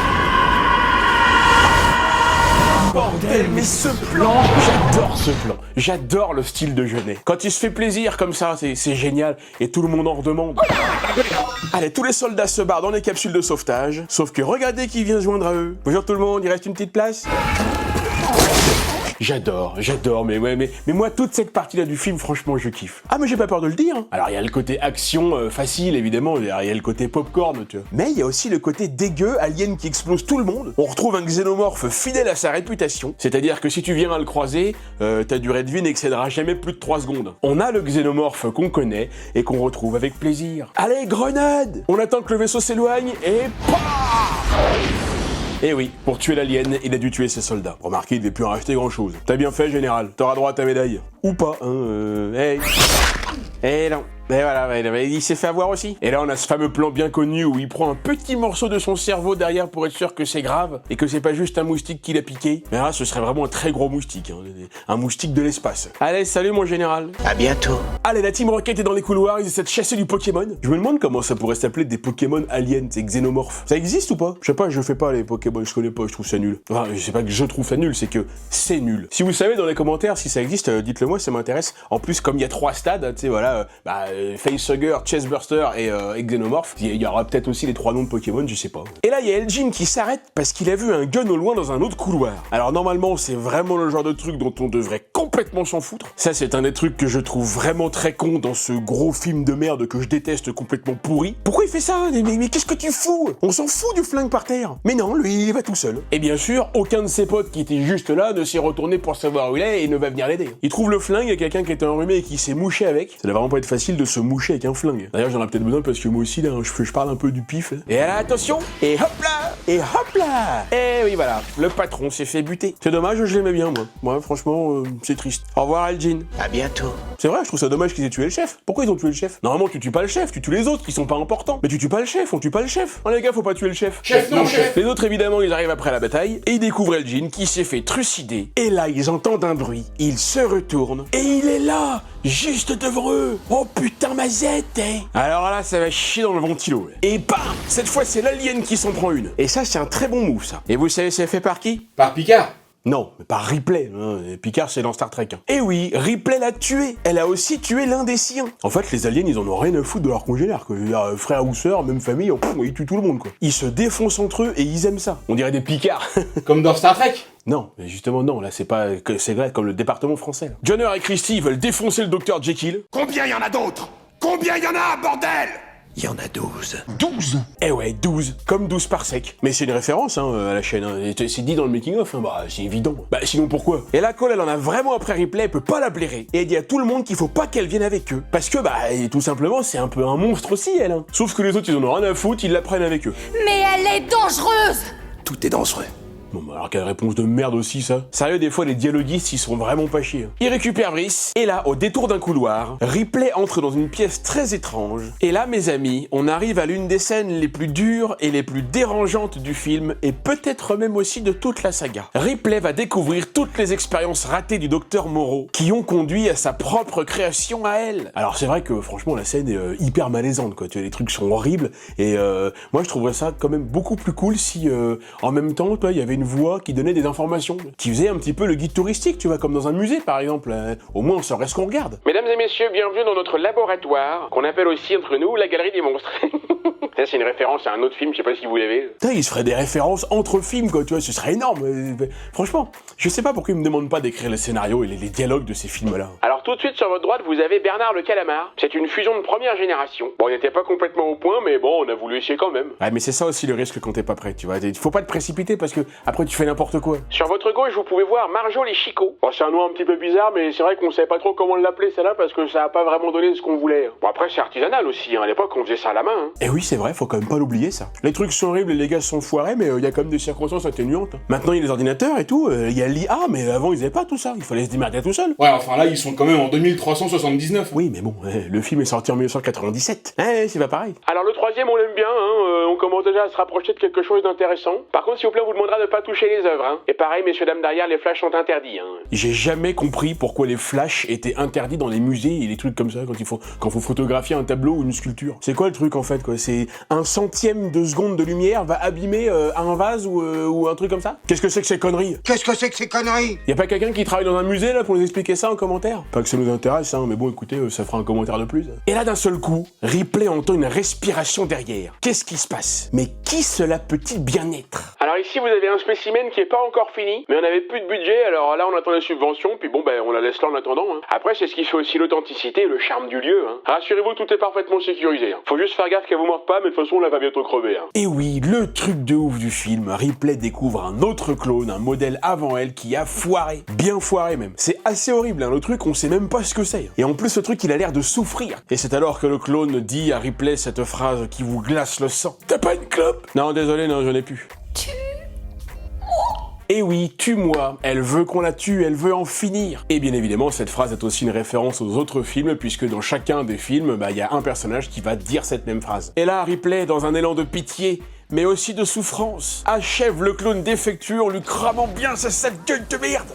Bordel, mais ce plan, j'adore ce plan. J'adore le style de Jeunet. Quand il se fait plaisir comme ça, c'est génial. Et tout le monde en redemande. Allez, tous les soldats se barrent dans les capsules de sauvetage. Sauf que regardez qui vient se joindre à eux. Bonjour tout le monde, il reste une petite place ? J'adore, mais moi, toute cette partie-là du film, franchement, je kiffe. Ah, mais j'ai pas peur de le dire. Hein. Alors, il y a le côté action facile, évidemment, il y a le côté popcorn, tu vois. Mais il y a aussi le côté dégueu, alien qui explose tout le monde. On retrouve un xénomorphe fidèle à sa réputation, c'est-à-dire que si tu viens à le croiser, ta durée de vie n'excédera jamais plus de 3 secondes. On a le xénomorphe qu'on connaît et qu'on retrouve avec plaisir. Allez, grenade! On attend que le vaisseau s'éloigne et paf! Eh oui, pour tuer l'alien, il a dû tuer ses soldats. Remarquez, il devait plus en racheter grand-chose. T'as bien fait, général. T'auras droit à ta médaille. Ou pas, hein, hey. Eh non. Et voilà, il s'est fait avoir aussi. Et là, on a ce fameux plan bien connu où il prend un petit morceau de son cerveau derrière pour être sûr que c'est grave et que c'est pas juste un moustique qui l'a piqué. Mais là, ce serait vraiment un très gros moustique, hein, un moustique de l'espace. Allez, salut mon général. À bientôt. Allez, la Team Rocket est dans les couloirs, ils essaient de chasser du Pokémon. Je me demande comment ça pourrait s'appeler des Pokémon aliens, c'est xénomorphes. Ça existe ou pas ? Je sais pas, je fais pas les Pokémon, je connais pas, je trouve ça nul. Enfin, je sais pas que je trouve ça nul, c'est que c'est nul. Si vous savez dans les commentaires si ça existe, dites-le moi, ça m'intéresse. En plus, comme il y a 3 stades, tu sais, voilà, Facehugger, Chestburster et Xenomorph, il y aura peut-être aussi les 3 noms de Pokémon, je sais pas. Et là, il y a Elgin qui s'arrête parce qu'il a vu un gun au loin dans un autre couloir. Alors normalement, c'est vraiment le genre de truc dont on devrait complètement s'en foutre. Ça, c'est un des trucs que je trouve vraiment très con dans ce gros film de merde que je déteste complètement pourri. Pourquoi il fait ça ? Mais qu'est-ce que tu fous ? On s'en fout du flingue par terre. Mais non, lui, il va tout seul. Et bien sûr, aucun de ses potes qui était juste là ne s'est retourné pour savoir où il est et ne va venir l'aider. Il trouve le flingue et quelqu'un qui était enrhumé et qui s'est mouché avec. Ça doit vraiment pas être facile de se moucher avec un flingue. D'ailleurs, j'en ai peut-être besoin parce que moi aussi, là, je parle un peu du pif. Là. Et là, attention, et hop là, et hop là. Et oui, voilà, le patron s'est fait buter. C'est dommage, je l'aimais bien, moi. Moi, franchement, c'est triste. Au revoir, Elgin. À bientôt. C'est vrai, je trouve ça dommage qu'ils aient tué le chef. Pourquoi ils ont tué le chef ? Normalement, tu tues pas le chef, tu tues les autres qui sont pas importants. Mais tu tues pas le chef, on tue pas le chef. Oh les gars, faut pas tuer le chef. Chef, non, chef. Les autres, évidemment, ils arrivent après la bataille et ils découvrent Elgin qui s'est fait trucider. Et là, ils entendent un bruit. Ils se retournent et il est là, juste devant eux. Oh putain, ma zette, hein. Alors là, ça va chier dans le ventilo. Et bam, cette fois, c'est l'alien qui s'en prend une. Et ça, c'est un très bon move, ça. Et vous savez, c'est fait par qui ? Par Picard. Non, mais par Ripley. Hein. Picard, c'est dans Star Trek. Hein. Et oui, Ripley l'a tué. Elle a aussi tué l'un des siens. En fait, les aliens, ils en ont rien à foutre de leurs congénères. Quoi. Je veux dire, frère ou sœur, même famille, ils tuent tout le monde. Quoi. Ils se défoncent entre eux et ils aiment ça. On dirait des Picards. Comme dans Star Trek. Non, mais justement non, là c'est pas que c'est vrai comme le département français. Là. Johnner et Christie veulent défoncer le docteur Jekyll. Combien y en a d'autres ? Combien y en a, bordel ? Il y en a 12. 12 ? Eh ouais, 12, comme 12 par sec. Mais c'est une référence hein, à la chaîne, hein. C'est dit dans le making-of, hein. Bah c'est évident. Bah sinon pourquoi ? Et la Cole, elle en a vraiment après Ripley, elle peut pas la blairer. Et elle dit à tout le monde qu'il faut pas qu'elle vienne avec eux. Parce que bah, tout simplement, c'est un peu un monstre aussi, elle. Hein. Sauf que les autres, ils en ont rien à foutre, ils la prennent avec eux. Mais elle est dangereuse ! Tout est dangereux. Bon bah alors quelle réponse de merde aussi ça. Sérieux des fois les dialoguistes ils sont vraiment pas chiés. Ils récupèrent Vriss et là au détour d'un couloir, Ripley entre dans une pièce très étrange. Et là mes amis, on arrive à l'une des scènes les plus dures et les plus dérangeantes du film et peut-être même aussi de toute la saga. Ripley va découvrir toutes les expériences ratées du docteur Moreau qui ont conduit à sa propre création à elle. Alors c'est vrai que franchement la scène est hyper malaisante quoi, tu vois les trucs sont horribles et moi je trouverais ça quand même beaucoup plus cool si en même temps toi il y avait une voix qui donnait des informations, qui faisait un petit peu le guide touristique, tu vois, comme dans un musée par exemple. Au moins on saurait ce qu'on regarde. Mesdames et messieurs, bienvenue dans notre laboratoire, qu'on appelle aussi entre nous la galerie des monstres. Ça, c'est une référence à un autre film, je sais pas si vous l'avez. Putain, il se ferait des références entre films, quoi, tu vois, ce serait énorme. Franchement, je sais pas pourquoi ils me demandent pas d'écrire les scénarios et les dialogues de ces films-là. Alors tout de suite sur votre droite, vous avez Bernard le Calamar. C'est une fusion de première génération. Bon, on n'était pas complètement au point, mais bon, on a voulu essayer quand même. Ouais, mais c'est ça aussi le risque quand t'es pas prêt, tu vois. Faut pas te précipiter parce que après tu fais n'importe quoi. Sur votre gauche, vous pouvez voir Marjo les Chicots. Bon, c'est un nom un petit peu bizarre, mais c'est vrai qu'on savait pas trop comment l'appeler celle-là parce que ça a pas vraiment donné ce qu'on voulait. Bon, après, c'est artisanal aussi, hein. À l'époque, on faisait ça à la main. Hein. Et oui, c'est vrai, faut quand même pas l'oublier ça. Les trucs sont horribles et les gars sont foirés, mais il y a quand même des circonstances atténuantes. Maintenant, il y a les ordinateurs et tout, il y a l'IA, mais avant, ils avaient pas tout ça. Il fallait se démerder tout seul. Ouais, enfin là, ils sont quand même en 2379. Oui, mais bon, le film est sorti en 1997. C'est pas pareil. Alors le troisième, on l'aime bien, hein. On commence déjà à se rapprocher de quelque chose d'intéressant. Par contre, s'il vous plaît, on vous demandera de pas toucher les œuvres, hein. Et pareil, messieurs, dames, derrière, les flashs sont interdits, hein. J'ai jamais compris pourquoi les flashs étaient interdits dans les musées et les trucs comme ça quand faut photographier un tableau ou une sculpture. C'est quoi le truc en fait, quoi? C'est un centième de seconde de lumière va abîmer un vase ou un truc comme ça? Qu'est-ce que c'est que ces conneries? Qu'est-ce que c'est que ces conneries? Y a pas quelqu'un qui travaille dans un musée là pour nous expliquer ça en commentaire? Pas que ça nous intéresse, hein, mais bon, écoutez, ça fera un commentaire de plus. Et là, d'un seul coup, Ripley entend une respiration derrière. Qu'est-ce qui se passe? Mais qui cela peut-il bien être? Alors ici, vous avez un spécimen qui est pas encore fini, mais on avait plus de budget, alors là, on attend les subventions, puis bon, ben, on la laisse là en attendant, hein. Après, c'est ce qui fait aussi l'authenticité et le charme du lieu, hein. Rassurez-vous, tout est parfaitement sécurisé, hein. Faut juste faire gaffe qu'elle vous morde pas, mais de toute façon, on la va bientôt crever, hein. Et oui, le truc de ouf du film, Ripley découvre un autre clone, un modèle avant elle qui a foiré. Bien foiré même. C'est assez horrible, hein, le truc, on sait même pas ce que c'est. Et en plus, le truc, il a l'air de souffrir. Et c'est alors que le clone dit à Ripley cette phrase qui vous glace le sang. T'as pas une clope? Non, désolé, non, je n'ai plus. Et oui, tue-moi, elle veut qu'on la tue, elle veut en finir. Et bien évidemment, cette phrase est aussi une référence aux autres films, puisque dans chacun des films, il y a un personnage qui va dire cette même phrase. Et là, Ripley, dans un élan de pitié, mais aussi de souffrance, achève le clone défectueux en lui cramant bien sa sale gueule de merde.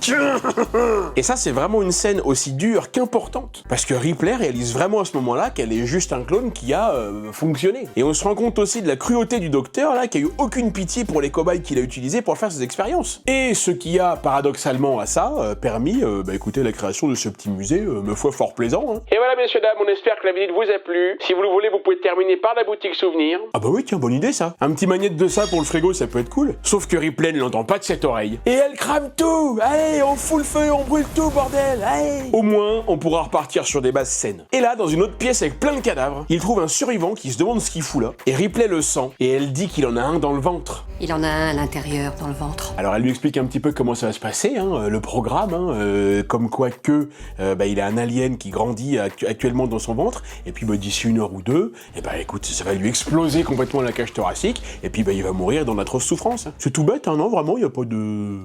Et ça, c'est vraiment une scène aussi dure qu'importante, parce que Ripley réalise vraiment à ce moment-là qu'elle est juste un clone qui a fonctionné. Et on se rend compte aussi de la cruauté du docteur, là, qui a eu aucune pitié pour les cobayes qu'il a utilisés pour faire ses expériences. Et ce qui a, paradoxalement à ça, permis, écoutez, la création de ce petit musée, me foi fort plaisant. Hein. Et voilà, messieurs, dames, on espère que la visite vous a plu. Si vous le voulez, vous pouvez terminer par la boutique souvenir. Ah bah oui, tiens, bonne idée ça. Un petit magnète de ça pour le frigo, ça peut être cool. Sauf que Ripley ne l'entend pas de cette oreille. Et elle crame tout. Allez, on fout le feu, on brûle tout, bordel. Allez. Au moins, on pourra repartir sur des bases saines. Et là, dans une autre pièce avec plein de cadavres, il trouve un survivant qui se demande ce qu'il fout là. Et Ripley le sent. Et elle dit qu'il en a un dans le ventre. Il en a un à l'intérieur, dans le ventre. Alors elle lui explique un petit peu comment ça va se passer, hein, le programme, hein, comme quoi que il a un alien qui grandit actuellement dans son ventre, et puis d'ici 1 heure ou 2, et écoute, ça va lui exploser complètement la cage thoracique, et puis il va mourir dans d'atroce souffrance. Hein. C'est tout bête, hein, non, vraiment, il n'y a pas de...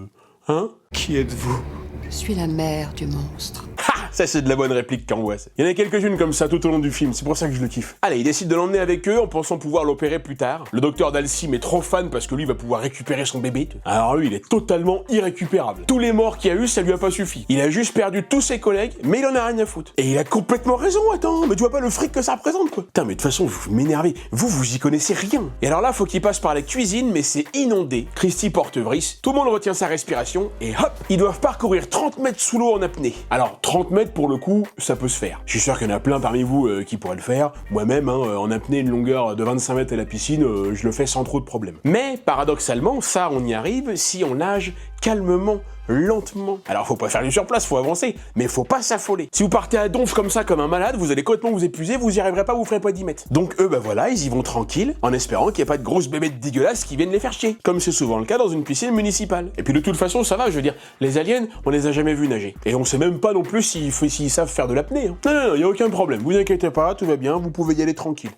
Hein? Qui êtes-vous? Je suis la mère du monstre. Ha! Ça, c'est de la bonne réplique qu'angoisse. Il y en a quelques-unes comme ça tout au long du film, c'est pour ça que je le kiffe. Allez, il décide de l'emmener avec eux en pensant pouvoir l'opérer plus tard. Le docteur Dalsim est trop fan parce que lui va pouvoir récupérer son bébé. Alors lui, il est totalement irrécupérable. Tous les morts qu'il y a eu, ça lui a pas suffi. Il a juste perdu tous ses collègues, mais il en a rien à foutre. Et il a complètement raison, attends, mais tu vois pas le fric que ça représente, quoi. Putain, mais de toute façon, vous m'énervez. Vous y connaissez rien. Et alors là, faut qu'il passe par la cuisine, mais c'est inondé. Christy Porte-Vris, tout le monde retient sa respiration, et hop, ils doivent parcourir 30 mètres sous l'eau en apnée. Alors, 30 mètres pour le coup, ça peut se faire. Je suis sûr qu'il y en a plein parmi vous qui pourraient le faire. Moi-même, en apnée une longueur de 25 mètres à la piscine, je le fais sans trop de problèmes. Mais, paradoxalement, ça, on y arrive si on nage calmement, lentement. Alors faut pas faire du surplace, faut avancer, mais faut pas s'affoler. Si vous partez à donf comme ça, comme un malade, vous allez complètement vous épuiser, vous y arriverez pas, vous ferez pas 10 mètres. Donc eux, voilà, ils y vont tranquilles, en espérant qu'il n'y ait pas de grosses bébêtes dégueulasses qui viennent les faire chier, comme c'est souvent le cas dans une piscine municipale. Et puis de toute façon, ça va, je veux dire, les aliens, on les a jamais vus nager. Et on sait même pas non plus s'ils savent faire de l'apnée. Hein. Non, y a aucun problème, vous inquiétez pas, tout va bien, vous pouvez y aller tranquille.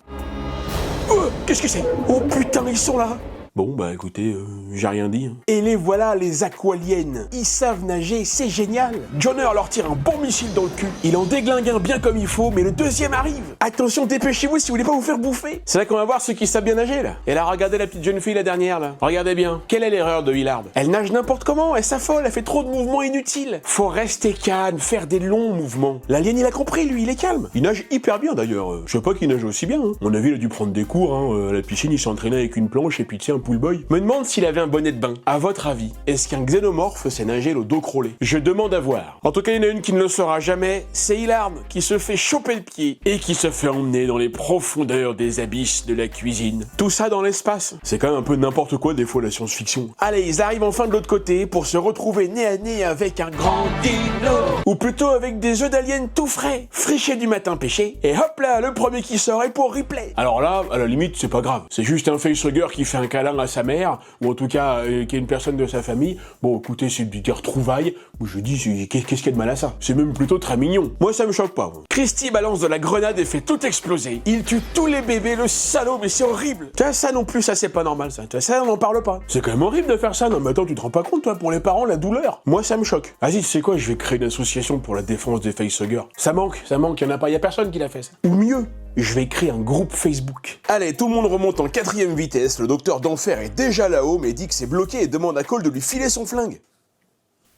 Qu'est-ce que c'est? Oh putain, ils sont là! Bon, écoutez, j'ai rien dit. Hein. Et les voilà, les aqualiens. Ils savent nager, c'est génial. Jonner leur tire un bon missile dans le cul. Il en déglingue un bien comme il faut, mais le deuxième arrive. Attention, dépêchez-vous si vous voulez pas vous faire bouffer. C'est là qu'on va voir ceux qui savent bien nager, là. Et là, regardez la petite jeune fille, la dernière, là. Regardez bien. Quelle est l'erreur de Hillard? Elle nage n'importe comment, elle s'affole, elle fait trop de mouvements inutiles. Faut rester calme, faire des longs mouvements. L'alien, il a compris, lui, il est calme. Il nage hyper bien, d'ailleurs. Je sais pas qu'il nage aussi bien. Hein. On a vu, il a dû prendre des cours, hein. À la piscine, il s'entraînait avec une planche, et puis, tiens, Poolboy, me demande s'il avait un bonnet de bain. À votre avis, est-ce qu'un xénomorphe sait nager le dos crawlé? Je demande à voir. En tout cas, il y en a une qui ne le saura jamais, c'est Hilarn, qui se fait choper le pied et qui se fait emmener dans les profondeurs des abysses de la cuisine. Tout ça dans l'espace. C'est quand même un peu n'importe quoi des fois la science-fiction. Allez, ils arrivent enfin de l'autre côté pour se retrouver nez à nez avec un grand dino. Ou plutôt avec des œufs d'alien tout frais, frichés du matin pêché, et hop là, le premier qui sort est pour Ripley. Alors là, à la limite, c'est pas grave. C'est juste un facehugger qui fait un câlin à sa mère, ou en tout cas, qui est une personne de sa famille. Bon, écoutez, c'est des retrouvailles. Moi, je dis, qu'est-ce qu'il y a de mal à ça? C'est même plutôt très mignon. Moi, ça me choque pas. Christy balance de la grenade et fait tout exploser. Il tue tous les bébés, le salaud, mais c'est horrible. Tu vois, ça non plus, ça c'est pas normal, ça. Tu vois, ça, on n'en parle pas. C'est quand même horrible de faire ça. Non, mais attends, tu te rends pas compte, toi, pour les parents, la douleur? Moi, ça me choque. Vas-y, tu sais quoi, je vais créer une association pour la défense des facehuggers. Ça manque, il y en a pas, il y a personne qui l'a fait, ça. Ou mieux, je vais créer un groupe Facebook. Allez, tout le monde remonte en 4ème vitesse, le docteur d'enfer est déjà là-haut, mais dit que c'est bloqué et demande à Cole de lui filer son flingue.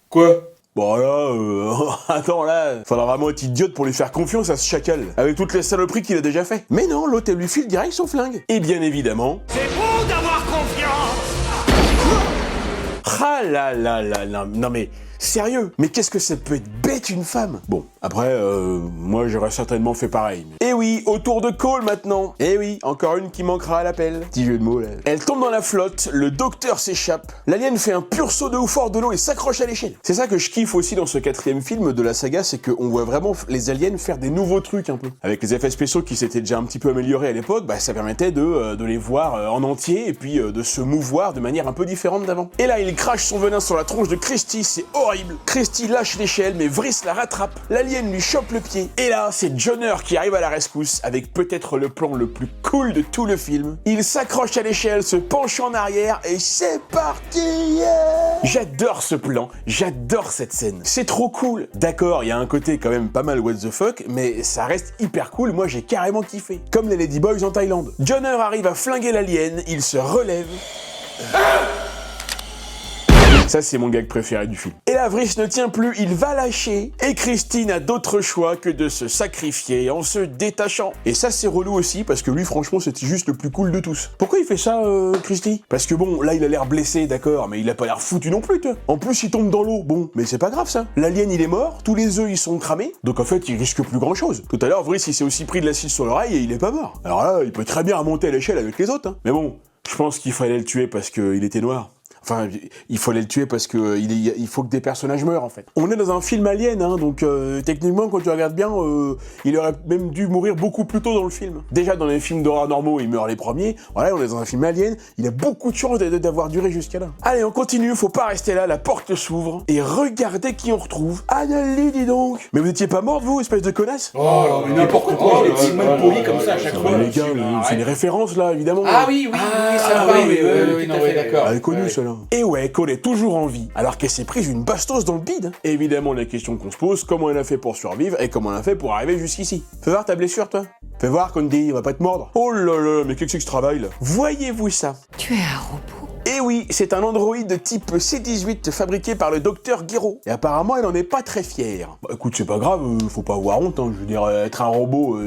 Quoi? Bon là, attends là, faudra vraiment être idiote pour lui faire confiance à ce chacal, avec toutes les saloperies qu'il a déjà fait. Mais non, l'autre elle lui file direct son flingue. Et bien évidemment... C'est beau d'avoir confiance. Ah là là là là, non mais... Sérieux? Mais qu'est-ce que ça peut être bête une femme? Bon, après, moi j'aurais certainement fait pareil. Et oui, au tour de Cole maintenant. Et oui, encore une qui manquera à l'appel. Petit jeu de mots là. Elle tombe dans la flotte, le docteur s'échappe, l'alien fait un pur saut de ouf hors de l'eau et s'accroche à l'échelle. C'est ça que je kiffe aussi dans ce 4ème film de la saga, c'est qu'on voit vraiment les aliens faire des nouveaux trucs un peu. Avec les effets spéciaux qui s'étaient déjà un petit peu améliorés à l'époque, bah ça permettait de les voir en entier et puis de se mouvoir de manière un peu différente d'avant. Et là, il crache son venin sur la tronche de Christy, c'est horrible. Christy lâche l'échelle, mais Vriss la rattrape. L'alien lui chope le pied. Et là, c'est Jonner qui arrive à la rescousse avec peut-être le plan le plus cool de tout le film. Il s'accroche à l'échelle, se penche en arrière et c'est parti, yeah. J'adore ce plan, j'adore cette scène. C'est trop cool. D'accord, il y a un côté quand même pas mal what the fuck, mais ça reste hyper cool. Moi, j'ai carrément kiffé. Comme les Ladyboys en Thaïlande. Jonner arrive à flinguer l'alien, il se relève. Ça, c'est mon gag préféré du film. Et la Vriss ne tient plus, il va lâcher. Et Christy n'a d'autre choix que de se sacrifier en se détachant. Et ça, c'est relou aussi, parce que lui, franchement, c'était juste le plus cool de tous. Pourquoi il fait ça, Christy? Parce que bon, là, il a l'air blessé, d'accord, mais il a pas l'air foutu non plus, toi. En plus, il tombe dans l'eau. Bon, mais c'est pas grave, ça. L'alien, il est mort, tous les œufs, ils sont cramés. Donc en fait, il risque plus grand chose. Tout à l'heure, Vriss, il s'est aussi pris de l'acide sur l'oreille et il est pas mort. Alors là, il peut très bien remonter à l'échelle avec les autres, hein. Mais bon, je pense qu'il fallait le tuer parce qu'il était noir. Enfin, il fallait le tuer parce que il faut que des personnages meurent, en fait. On est dans un film alien, hein, donc techniquement, quand tu regardes bien, il aurait même dû mourir beaucoup plus tôt dans le film. Déjà, dans les films d'horreur normaux, il meurt les premiers. Voilà, on est dans un film alien, il a beaucoup de chance d'avoir duré jusqu'à là. Allez, on continue, faut pas rester là, la porte s'ouvre, et regardez qui on retrouve. Anneli, dis donc. Mais vous étiez pas morte, vous, espèce de connasse? Oh, mais n'importe quoi, les petits mal polis comme ça à chaque fois. Les gars, c'est des références, là, évidemment. Ah oui, ça va, oui, tout à fait, d'accord. Elle est connue, celle-là. Et ouais, Cole est toujours en vie, alors qu'elle s'est prise une bastos dans le bide. Et évidemment, la question qu'on se pose, comment elle a fait pour survivre et comment elle a fait pour arriver jusqu'ici? Fais voir ta blessure, toi. Fais voir, Condi, on va pas te mordre. Oh là là, mais qu'est-ce que je travaille, là? Voyez-vous ça? Tu es un robot. Et oui, c'est un androïde de type C18 fabriqué par le docteur Guiraud. Et apparemment, elle en est pas très fière. Bah écoute, c'est pas grave, faut pas avoir honte, hein. Je veux dire, être un robot,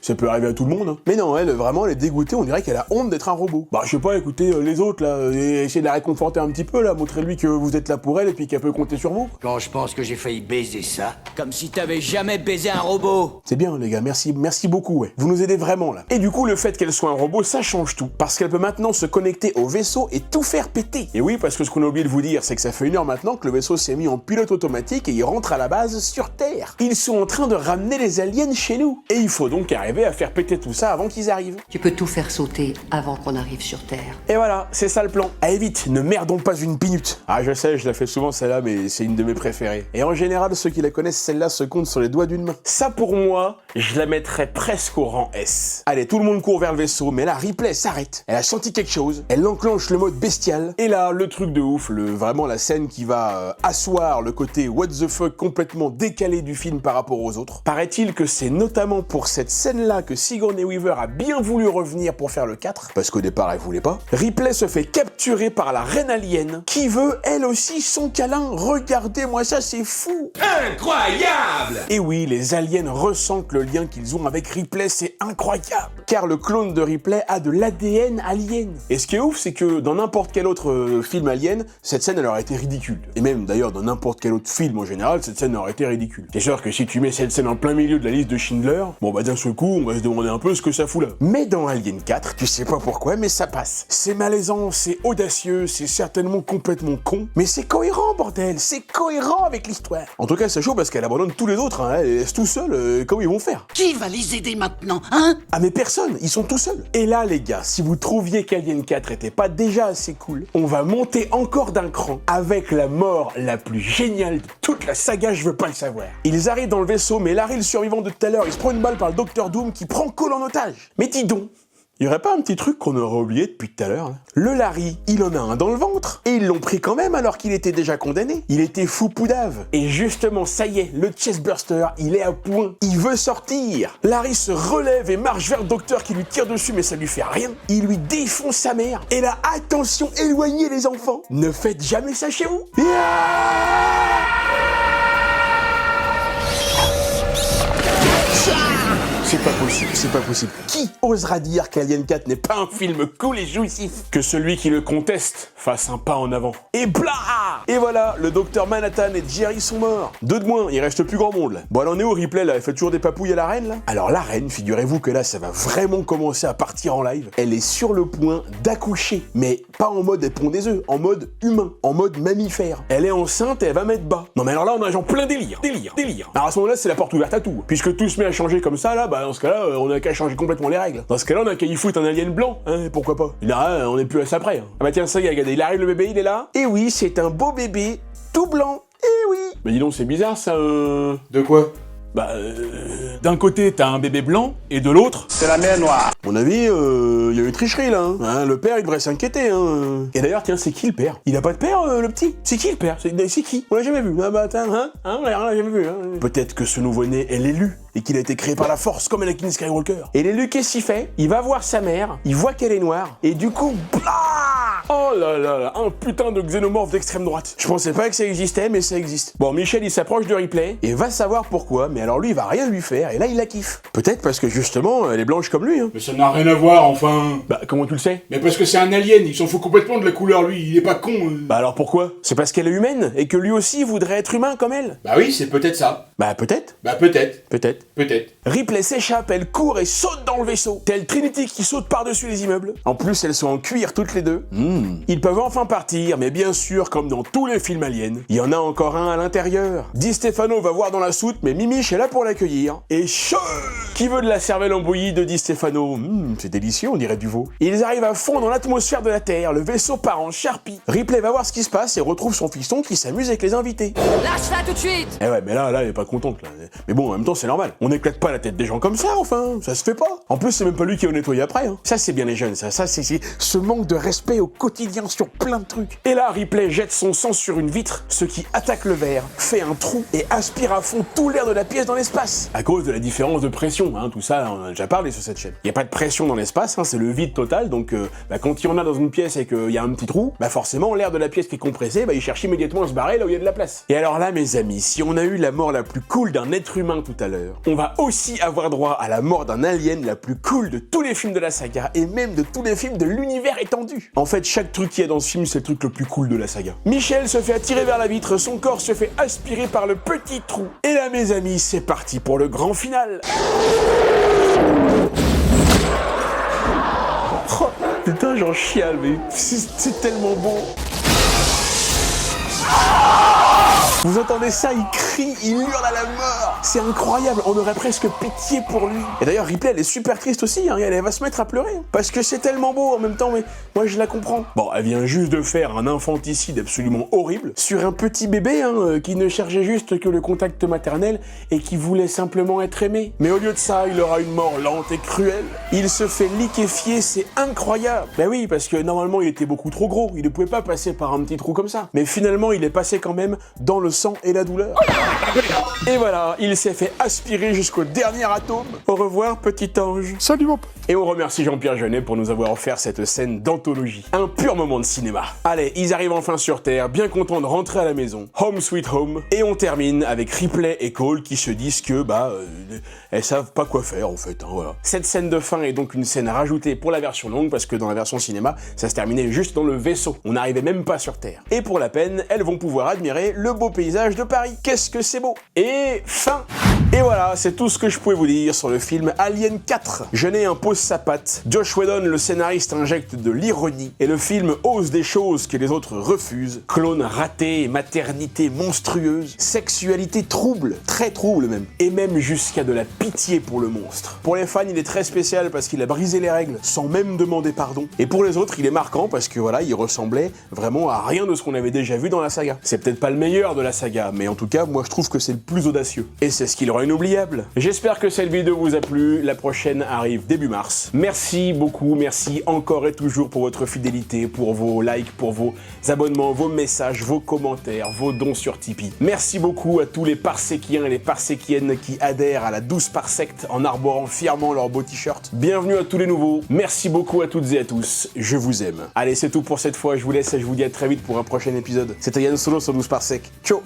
ça peut arriver à tout le monde, hein. Mais non, elle, vraiment, elle est dégoûtée, on dirait qu'elle a honte d'être un robot. Bah je sais pas, écoutez, les autres, là, essayez de la réconforter un petit peu, là, montrez-lui que vous êtes là pour elle et puis qu'elle peut compter sur vous. Quand je pense que j'ai failli baiser ça, comme si t'avais jamais baisé un robot. C'est bien, les gars, merci beaucoup, ouais. Vous nous aidez vraiment, là. Et du coup, le fait qu'elle soit un robot, ça change tout. Parce qu'elle peut maintenant se connecter au vaisseau et tout faire péter. Et oui, parce que ce qu'on a oublié de vous dire, c'est que ça fait 1 heure maintenant que le vaisseau s'est mis en pilote automatique et il rentre à la base sur Terre. Ils sont en train de ramener les aliens chez nous. Et il faut donc arriver à faire péter tout ça avant qu'ils arrivent. Tu peux tout faire sauter avant qu'on arrive sur Terre. Et voilà, c'est ça le plan. Allez vite, ne merdons pas une minute. Ah, je sais, je la fais souvent celle-là, mais c'est une de mes préférées. Et en général, ceux qui la connaissent, celle-là se comptent sur les doigts d'une main. Ça, pour moi, je la mettrais presque au rang S. Allez, tout le monde court vers le vaisseau, mais là, Ripley s'arrête. Elle a senti quelque chose. Elle enclenche le mode bestial. Et là, le truc de ouf, vraiment la scène qui va asseoir le côté what the fuck complètement décalé du film par rapport aux autres. Paraît-il que c'est notamment pour cette scène-là que Sigourney Weaver a bien voulu revenir pour faire le 4, parce qu'au départ, elle voulait pas. Ripley se fait capturer par la reine alien, qui veut, elle aussi, son câlin. Regardez-moi ça, c'est fou! Incroyable! Et oui, les aliens ressentent le lien qu'ils ont avec Ripley, c'est incroyable! Car le clone de Ripley a de l'ADN alien. Et ce qui est ouf, c'est que dans n'importe quel autre film Alien, cette scène elle aurait été ridicule. Et même d'ailleurs dans n'importe quel autre film en général, cette scène aurait été ridicule. C'est sûr que si tu mets cette scène en plein milieu de la liste de Schindler, bon bah d'un seul coup, on va se demander un peu ce que ça fout là. Mais dans Alien 4, tu sais pas pourquoi, mais ça passe. C'est malaisant, c'est audacieux, c'est certainement complètement con, mais c'est cohérent bordel, c'est cohérent avec l'histoire. En tout cas c'est chaud parce qu'elle abandonne tous les autres, hein, elle les laisse tout seuls, comment ils vont faire? Qui va les aider maintenant, hein? Ah mais personne, ils sont tout seuls. Et là les gars, si vous trouviez qu'Alien 4 était pas déjà assez cool, on va monter encore d'un cran avec la mort la plus géniale de toute la saga, je veux pas le savoir. Ils arrivent dans le vaisseau, mais Larry le survivant de tout à l'heure, il se prend une balle par le Docteur Doom qui prend Cole en otage. Mais dis donc, il y aurait pas un petit truc qu'on aurait oublié depuis tout à l'heure là? Le Larry, il en a un dans le ventre. Et ils l'ont pris quand même alors qu'il était déjà condamné. Il était fou poudave. Et justement, ça y est, le chestburster, il est à point. Il veut sortir. Larry se relève et marche vers le docteur qui lui tire dessus, mais ça lui fait rien. Il lui défonce sa mère. Et là, attention, éloignez les enfants. Ne faites jamais ça chez vous. C'est pas possible, c'est pas possible. Qui osera dire qu'Alien 4 n'est pas un film cool et jouissif? Que celui qui le conteste fasse un pas en avant. Et blah! Et voilà, le docteur Manhattan et Jerry sont morts. Deux de moins, il reste plus grand monde là. Bon, elle en est au replay là, elle fait toujours des papouilles à la reine là. Alors la reine, figurez-vous que là, ça va vraiment commencer à partir en live. Elle est sur le point d'accoucher, mais pas en mode elle pond des œufs, en mode humain, en mode mammifère. Elle est enceinte et elle va mettre bas. Non mais alors là, on a genre plein délire. Alors à ce moment-là, c'est la porte ouverte à tout. Puisque tout se met à changer comme ça là, bah dans ce cas-là, on a qu'à changer complètement les règles. Dans ce cas-là, on a qu'à y foutre un alien blanc, hein, pourquoi pas. Et là, on est plus à ça près. Hein. Ah bah tiens, ça y est, regardez, il arrive le bébé, il est là. Et oui, c'est un beau bébé, tout blanc. Et oui. Mais dis donc, c'est bizarre ça. De quoi? Bah, d'un côté, t'as un bébé blanc, et de l'autre... C'est la mer noire. À mon avis, il y a eu tricherie là. Hein, le père, il devrait s'inquiéter. Hein. Et d'ailleurs, tiens, c'est qui le père? Il a pas de père, le petit? C'est qui le père? C'est qui? On l'a jamais vu. Ah bah attends, on l'a jamais vu. Hein. Peut-être que ce nouveau-né est l'élu, et qu'il a été créé par la force, comme Anakin Skywalker. Et l'élu, qu'est-ce qu'il fait? Il va voir sa mère, il voit qu'elle est noire, et du coup, blah! Oh là là là, un putain de xénomorphe d'extrême droite. Je pensais pas que ça existait, mais ça existe. Bon, Michel, il s'approche de Ripley, et va savoir pourquoi, mais alors lui, il va rien lui faire, et là, il la kiffe. Peut-être parce que justement, elle est blanche comme lui. Hein. Mais ça n'a rien à voir, enfin. Bah, comment tu le sais? Mais parce que c'est un alien, il s'en fout complètement de la couleur, lui, il est pas con. Bah alors pourquoi? C'est parce qu'elle est humaine, et que lui aussi voudrait être humain comme elle. Bah oui, c'est peut-être ça. Bah peut-être. Bah peut-être. Peut-être. Peut-être. Ripley s'échappe, elle court et saute dans le vaisseau. Telle Trinity qui saute par-dessus les immeubles. En plus, elles sont en cuir toutes les deux. Ils peuvent enfin partir, mais bien sûr, comme dans tous les films aliens, il y en a encore un à l'intérieur. Di Stefano va voir dans la soute, mais Mimiche est là pour l'accueillir. Et chaud! Qui veut de la cervelle en bouillie de Di Stefano? C'est délicieux, on dirait du veau. Ils arrivent à fond dans l'atmosphère de la Terre, le vaisseau part en charpie. Ripley va voir ce qui se passe et retrouve son fiston qui s'amuse avec les invités. Lâche-la tout de suite! Eh ouais, mais là, elle est pas contente, là. Mais bon, en même temps, c'est normal. On n'éclate pas la tête des gens comme ça, enfin. Ça se fait pas. En plus, c'est même pas lui qui a nettoyé après. Hein. Ça, c'est bien les jeunes, ça. Ça, c'est ce manque de respect au quotidien sur plein de trucs. Et là, Ripley jette son sang sur une vitre, ce qui attaque le verre, fait un trou et aspire à fond tout l'air de la pièce dans l'espace. À cause de la différence de pression, hein. Tout ça, on en a déjà parlé sur cette chaîne. Il y a pas de pression dans l'espace, hein. C'est le vide total. Donc, quand il y en a dans une pièce et qu'il y a un petit trou, bah forcément, l'air de la pièce qui est compressé, bah il cherche immédiatement à se barrer là où il y a de la place. Et alors là, mes amis, si on a eu la mort la plus cool d'un être humain tout à l'heure, on va aussi avoir droit à la mort d'un alien la plus cool de tous les films de la saga et même de tous les films de l'univers étendu. En fait, chaque truc qu'il y a dans ce film, c'est le truc le plus cool de la saga. Michel se fait attirer vers la vitre, son corps se fait aspirer par le petit trou. Et là, mes amis, c'est parti pour le grand final. Oh, putain, j'en chiale, mais c'est tellement beau. Vous entendez ça, il crie, il hurle à la mort. C'est incroyable, on aurait presque pitié pour lui. Et d'ailleurs, Ripley, elle est super triste aussi, hein, elle va se mettre à pleurer. Hein, parce que c'est tellement beau en même temps, mais moi je la comprends. Bon, elle vient juste de faire un infanticide absolument horrible sur un petit bébé hein, qui ne cherchait juste que le contact maternel et qui voulait simplement être aimé. Mais au lieu de ça, il aura une mort lente et cruelle. Il se fait liquéfier, c'est incroyable. Ben oui, parce que normalement, il était beaucoup trop gros, il ne pouvait pas passer par un petit trou comme ça. Mais finalement, il est passé quand même dans le sang et la douleur. Et voilà, il s'est fait aspirer jusqu'au dernier atome. Au revoir, petit ange. Salut mon pote. Et on remercie Jean-Pierre Jeunet pour nous avoir offert cette scène d'anthologie. Un pur moment de cinéma. Allez, ils arrivent enfin sur Terre, bien contents de rentrer à la maison. Home sweet home. Et on termine avec Ripley et Cole qui se disent que, elles savent pas quoi faire en fait, hein, voilà. Cette scène de fin est donc une scène rajoutée pour la version longue parce que dans la version cinéma, ça se terminait juste dans le vaisseau. On n'arrivait même pas sur Terre. Et pour la peine, elles vont pouvoir admirer le beau paysage de Paris. Qu'est-ce que c'est beau! Et fin! Et voilà, c'est tout ce que je pouvais vous dire sur le film Alien 4. Jeunet impose sa patte, Josh Whedon, le scénariste, injecte de l'ironie, et le film ose des choses que les autres refusent. Clone raté, maternité monstrueuse, sexualité trouble, très trouble même, et même jusqu'à de la pitié pour le monstre. Pour les fans, il est très spécial parce qu'il a brisé les règles sans même demander pardon. Et pour les autres, il est marquant parce que voilà, il ressemblait vraiment à rien de ce qu'on avait déjà vu dans la saga. C'est peut-être pas le meilleur de la saga, mais en tout cas, moi je trouve que c'est le plus audacieux. Et c'est ce qui le rend inoubliable. J'espère que cette vidéo vous a plu. La prochaine arrive début mars. Merci beaucoup, merci encore et toujours pour votre fidélité, pour vos likes, pour vos abonnements, vos messages, vos commentaires, vos dons sur Tipeee. Merci beaucoup à tous les parséquiens et les parséquiennes qui adhèrent à la 12 parsecte en arborant fièrement leur beau t-shirt. Bienvenue à tous les nouveaux. Merci beaucoup à toutes et à tous. Je vous aime. Allez, c'est tout pour cette fois. Je vous laisse et je vous dis à très vite pour un prochain épisode. C'était Yann Solo sur 12 parsec. Ciao.